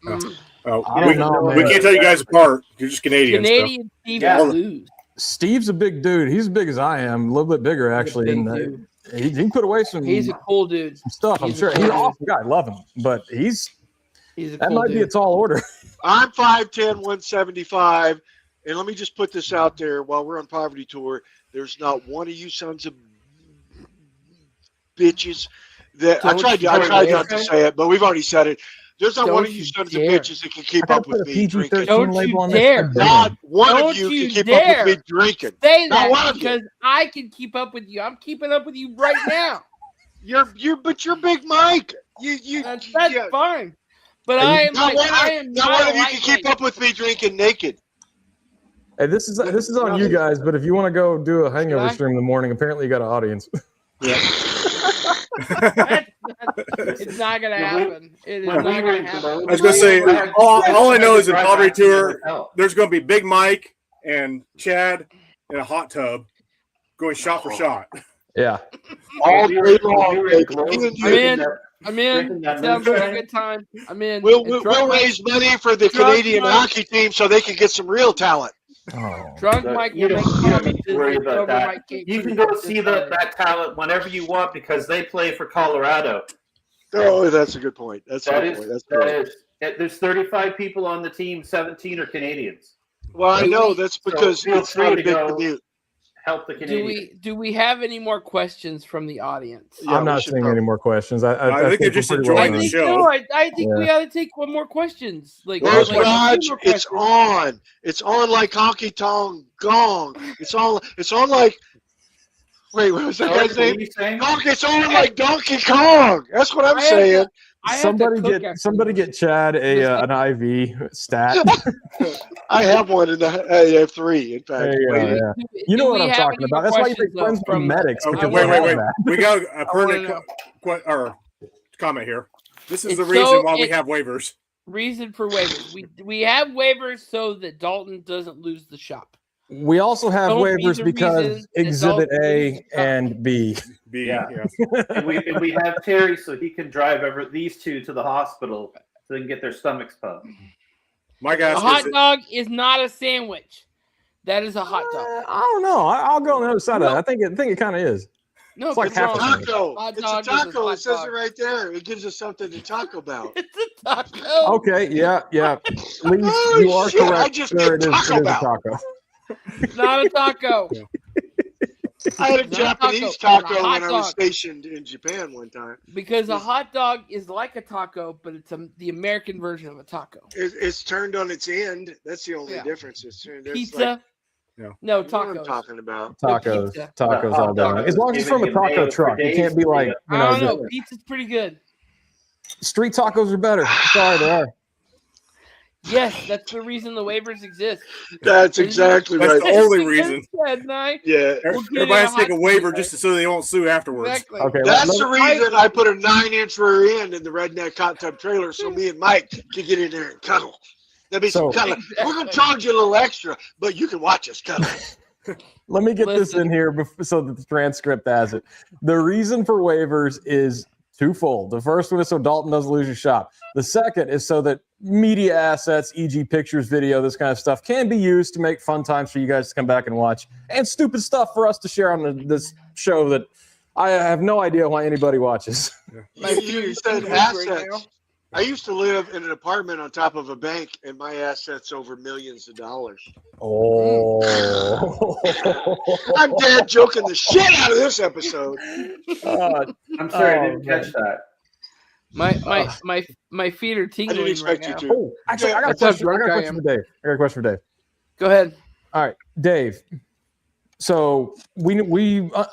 Mm. I don't know, We man. can't tell you guys apart. You're just Canadians. Canadian Steve Yeah. will lose. Steve's a big dude. He's as big as I am, a little bit bigger actually. Big And dude. he can put away some He's a cool dude. stuff. I'm he's a sure cool he's an dude. awesome guy. I love him, but He's a that cool might dude. be a tall order. I'm 5'10", 175, and let me just put this out there while we're on Poverty Tour. There's not one of you sons of bitches that I Don't tried you not to say it, but we've already said it. There's not Don't one of you you sons dare. of bitches that can keep I gotta up put with a me drinking. PG-13 Don't label you on dare. this. Not one Don't of you you can keep up dare. with me drinking. Say Not one that of you. because I can keep up with you. I'm keeping up with you right now. But you're Big Mike. That's yeah. fine. But And I am Not like, one I of, am not not one a of you can keep lightweight. up with me drinking naked. Hey, this is on you guys, but if you want to go do a hangover I? stream in the morning, apparently you got an audience. It's not gonna happen. It is When not we were gonna in happen. Cologne, I was gonna say, I had- all I know is in drive Poverty back to the Tour, hotel. there's going to be Big Mike and Chad in a hot tub going shot for shot. Yeah. All We were- day we long, were in baby. Cologne, Me and you. I'm in. that- I'm in. drinking that Sounds like a moonshine. good time. I'm in. We'll And Drunk Mike- raise money for the Drunk Canadian Mike- hockey team so they can get some real talent. Oh. Drunk But Mike you will don't- make you don't need to promises worry that about Sober that. Mike can't You can keep. go see that talent whenever you want because they play for Colorado. Oh, that's a good point. That's a That good is, point. That's that great. is. There's 35 people on the team, 17 are Canadians. Well, I know that's because feel it's free not a to big go. commute. Help the Canadians. Do we have any more questions from the audience? Yeah, I'm we not should seeing probably- any more questions. I think they're we're just pretty enjoying I the done. think show. so. I think we Yeah. ought to take one more questions. Like, There's like, Raj. two more It's questions. on. It's on like honky tonk gong. It's on like. Wait, what was that Alex, guy's what are name? you saying? Donkey, it's on like Donkey Kong. That's what I'm I have saying. I have to Somebody cook get after this. Chad an IV stat. I have one in the. I have three, in fact. There you go, Wait, yeah. Do- You know do what we I'm have talking any about. more That's why you questions, make friends though, with medics. Okay, because wait. they have that. We got a wanna pertinent know. comment here. This is It's the reason so- why we it- have waivers. Reason for waivers. We have waivers so that Dalton doesn't lose the shop. We also have Don't be waivers the because reason that Exhibit Dalton A loses. and B. Yeah. and we have Terry so he can drive these two to the hospital so they can get their stomachs pumped. My A guys, hot dog is not a sandwich. That is a hot dog. I don't know. I'll go on the other side of that. I think it kind of is. No, It's like it's half wrong. a sandwich. Taco. Hot It's a dog is a taco. hot It says dog. it right there. It gives us something to talk about. It's a taco. Okay, yeah. Lee, Holy you are shit, correct. I just sir. did It is Taco a Bell. taco. It's not a taco. I had a It's not a Japanese taco. It's a taco hot when I was dog. stationed in Japan one time. Because a hot dog is like a taco, but it's the American version of a taco. It's turned on its end. That's the only Yeah. difference. It's turned. It's Pizza? like, No, you know what I'm tacos. talking about. Tacos, pizza. tacos all day. Tacos. As long as it's from a Giving you taco mayo for truck, it days. can't be like I don't just- know. Pizza's pretty good. street tacos are better. Sorry, they are. Yes, that's the reason the waivers exist. That's exactly That's right. the only reason. Said, Nye. Yeah. We'll get Everybody it has to take a hot waiver today. just so they won't sue afterwards. Exactly. Okay, That's the let- reason I put a 9-inch rear end in the redneck hot tub trailer so me and Mike could get in there and cuddle. There'll be some So- cuddling. We're going to charge you a little extra, but you can watch us cuddle. let me get this Listen. in here so that the transcript has it. The reason for waivers is twofold. The first one is so Dalton doesn't lose his shop. The second is so that media assets, e.g. pictures, video, this kind of stuff, can be used to make fun times for you guys to come back and watch, and stupid stuff for us to share on this show that I have no idea why anybody watches. You said assets. I used to live in an apartment on top of a bank, and my assets over millions of dollars. Oh. I'm dad joking the shit out of this episode. I'm sorry, I Oh, didn't catch that. My feet are tingling expect right you now. to. Oh, actually, I got a That's how question. I got a drunk I question for Dave. I got a question for Dave. Go ahead. All right, Dave. So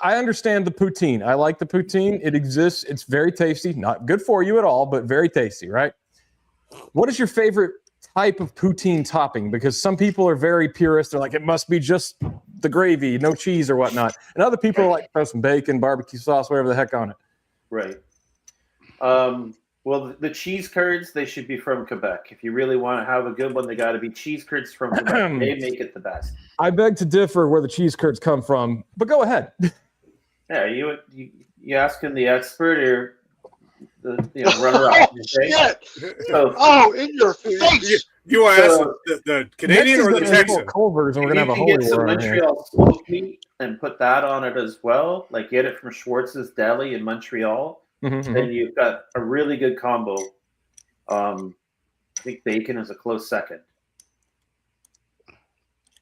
I understand the poutine. I like the poutine. It exists. It's very tasty. Not good for you at all, but very tasty, right? What is your favorite type of poutine topping? Because some people are very purist. They're like, it must be just the gravy, no cheese or whatnot. And other people are like, throw some bacon, barbecue sauce, whatever the heck on it. Right. Well, the cheese curds, they should be from Quebec. If you really want to have a good one, they got to be cheese curds from Quebec. They make it the best. I beg to differ where the cheese curds come from, but go ahead. Yeah, you asking the expert or the runner-up? Okay? Shit. So Oh, in your face. You want to ask So- the Canadian or the Texan? Culvers, and we're if gonna have you a can holy get some war on here. Montreal smoked meat and put that on it as well, like get it from Schwartz's Deli in Montreal, Mhm. then you've got a really good combo. I think bacon is a close second.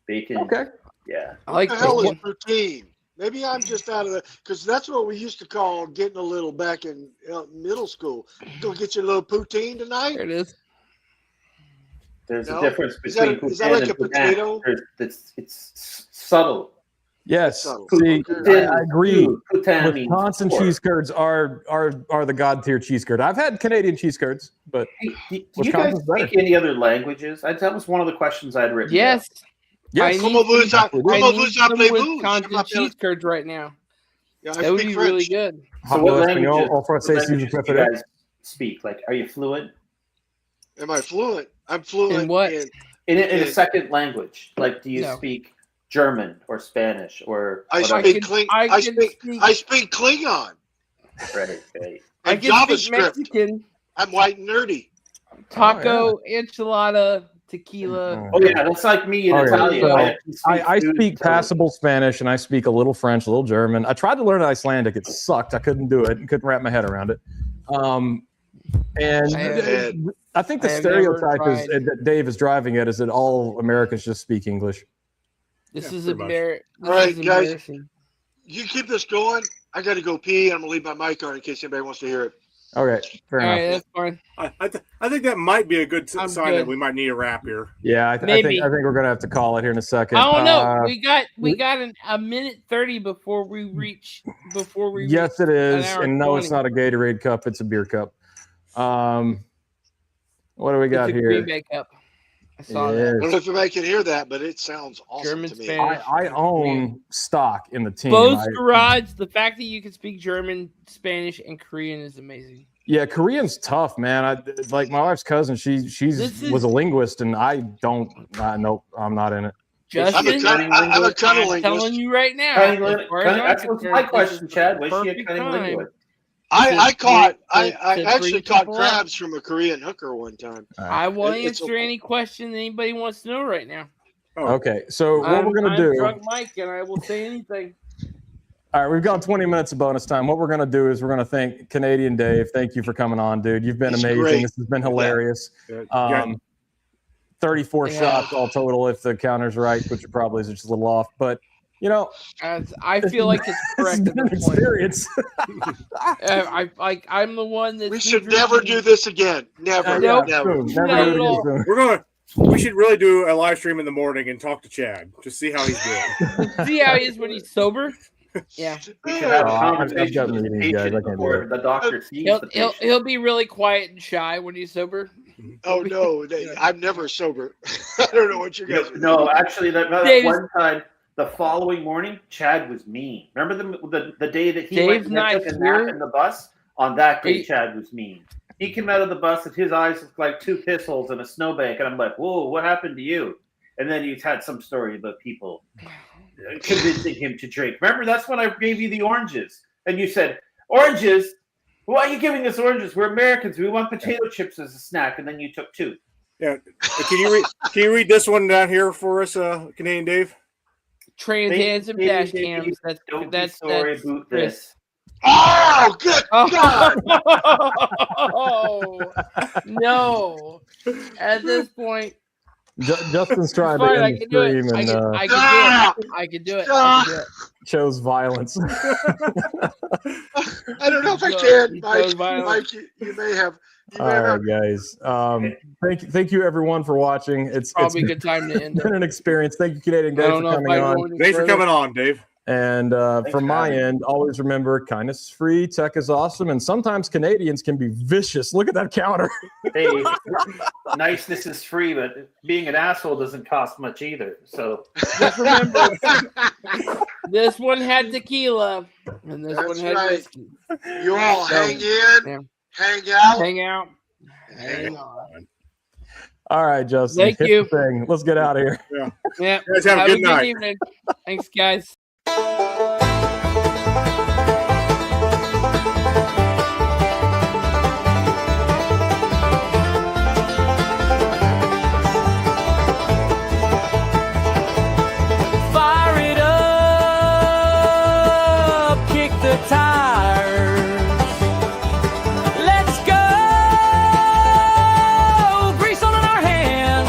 Bacon, Okay. yeah. I like What the hell is bacon. poutine? Maybe I'm just out of the, because that's what we used to call getting a little back in middle school. Go get your little poutine tonight. There it is. There's No? a difference Is that between is that poutine like and a poutine. potato? It's subtle. Yes. So, See, okay. I agree. Poutine means Wisconsin pork. cheese curds are the god tier cheese curd. I've had Canadian cheese curds, but Hey, do you guys Wisconsin's better. speak any other languages? That was one of the questions I'd written. Yes. yes, I Como vous I vous need some appelez-vous? Wisconsin cheese curds right now. Yeah, I That would speak be French. really good. So what Hablo languages, español o francés what si vous languages do you préférez. guys speak? Like, are you fluent Am I fluent? I'm fluent In what? in a Yeah. second language? Like, do you No. speak German or Spanish or I whatever? speak can- Kling. I I can speak. speak- I speak Klingon Right, right. I and can speak JavaScript. Mexican, I'm white and nerdy. taco, enchilada, tequila. Oh yeah, that's like me in Oh, yeah. Italian. So, I can I food speak and passable Spanish and I speak a little French, a little German. I tried to learn Icelandic. It sucked. I couldn't do it. Couldn't wrap my head around it. And I think the I have never stereotype is tried. that Dave is driving at is that all Americans just speak English. This Yeah, is pretty much. All right, guys. embarrassing. You keep this going. I got to go pee. I'm gonna leave my mic on in case anybody wants to hear it. Okay, fair All enough. right, that's fine. I think that might be a good I'm sign that good. we might need a wrap here. Yeah, I Maybe. think we're gonna have to call it here in a second. I don't know. Uh, We got a minute 30 before we reach. Yes, it is. hour And no, it's 20. not a Gatorade cup. It's a beer cup. What do we got It's a here? Green Bay Cup. I saw I that. don't know if anybody can hear that, but it sounds awesome German, to me. Spanish. I own stock in the team. Both I- Garage, the fact that you can speak German, Spanish, and Korean is amazing. Yeah, Korean's tough, man. Like my wife's cousin. This is- Was a linguist, and I don't. Nope, I'm not in it. Justin, I'm a cuddle I'm linguist. telling you right now. Cunning as lin- far as cunning- I'm That's concerned, my this question, is Chad. the Was she a perfect cunning time. linguist? I to actually bring caught people up. crabs from a Korean hooker one time. I will It's answer any question any wants to know right now. Okay, so what I'm we're gonna do? drunk Mike, and I will say anything. All right, we've gone 20 minutes of bonus time. What we're going to do is we're going to thank Canadian Dave. Thank you for coming on, dude. You've been It's amazing. great. This has been hilarious. Yeah. 34 shots all total if the counter's right, which it probably is just a little off. But, you know, I feel like it's correct it's at been an this point. experience. I'm the one that We should never do this again. Never. Nope. Never. Soon. Never Not do at it all. again soon. We should really do a live stream in the morning and talk to Chad. Just see how he's doing. See how he is when he's sober. Yeah, We should have a I've conversation got with the meetings, guys. I patient can't do before it. the doctor sees the patient. he'll be really quiet and shy when he's sober. Oh no, I'm never sober. I don't know what you guys. Are No, actually, that Dave's- one time, the following morning, Chad was mean. Remember the day that he Dave's went and took a not nap here. in the bus? On that day, He- Chad was mean. He came out of the bus and his eyes looked like two piss holes in a snowbank, and I'm like, "Whoa, what happened to you?" And then he's had some story about people convincing him to drink. Remember, that's when I gave you the oranges, and you said, "Oranges? Why are you giving us oranges? We're Americans. We want potato chips as a snack." And then you took two. Yeah. Can you read this one down here for us, Canadian Dave? Trans hands and dash cams. Don't That's be sorry about Chris. this. Oh, good God! Oh no! At this point, Justin's trying fine, to I end the can do it. stream and I can do it. I can do it. chose violence. I don't know if I He can, chose Mike. violence. Mike, you may have. You All may right, have. guys. Thank you everyone for watching. It's Probably a been, good time to end been it. an experience. Thank you, Canadian I Dave, don't for know if coming I on. go any Thanks for further. coming on, Dave. And Thanks from for my having me. end, always remember kindness is free, tech is awesome, and sometimes Canadians can be vicious. Look at that counter. Hey, niceness is free, but being an asshole doesn't cost much either. So Just remember, this one had tequila, and this That's one had right. whiskey. You all So, hang in, yeah. hang out. Hang out. Hang on. All right, Justin. Thank hit you. the thing. Let's get out of here. Yeah. Guys, have a good night. evening. Thanks, guys. Fire it up, kick the tires. Let's go, grease on our hands.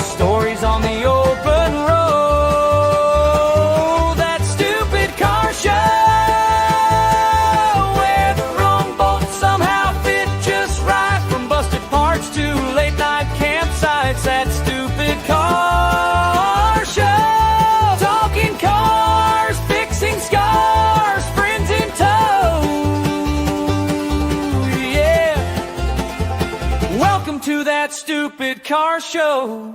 Stories on the open road. That stupid car show where the wrong bolt somehow fit just right. From busted parts to late night campsites. That stupid car show. Talking cars, fixing scars, friends in tow. Yeah. Welcome to that stupid car show.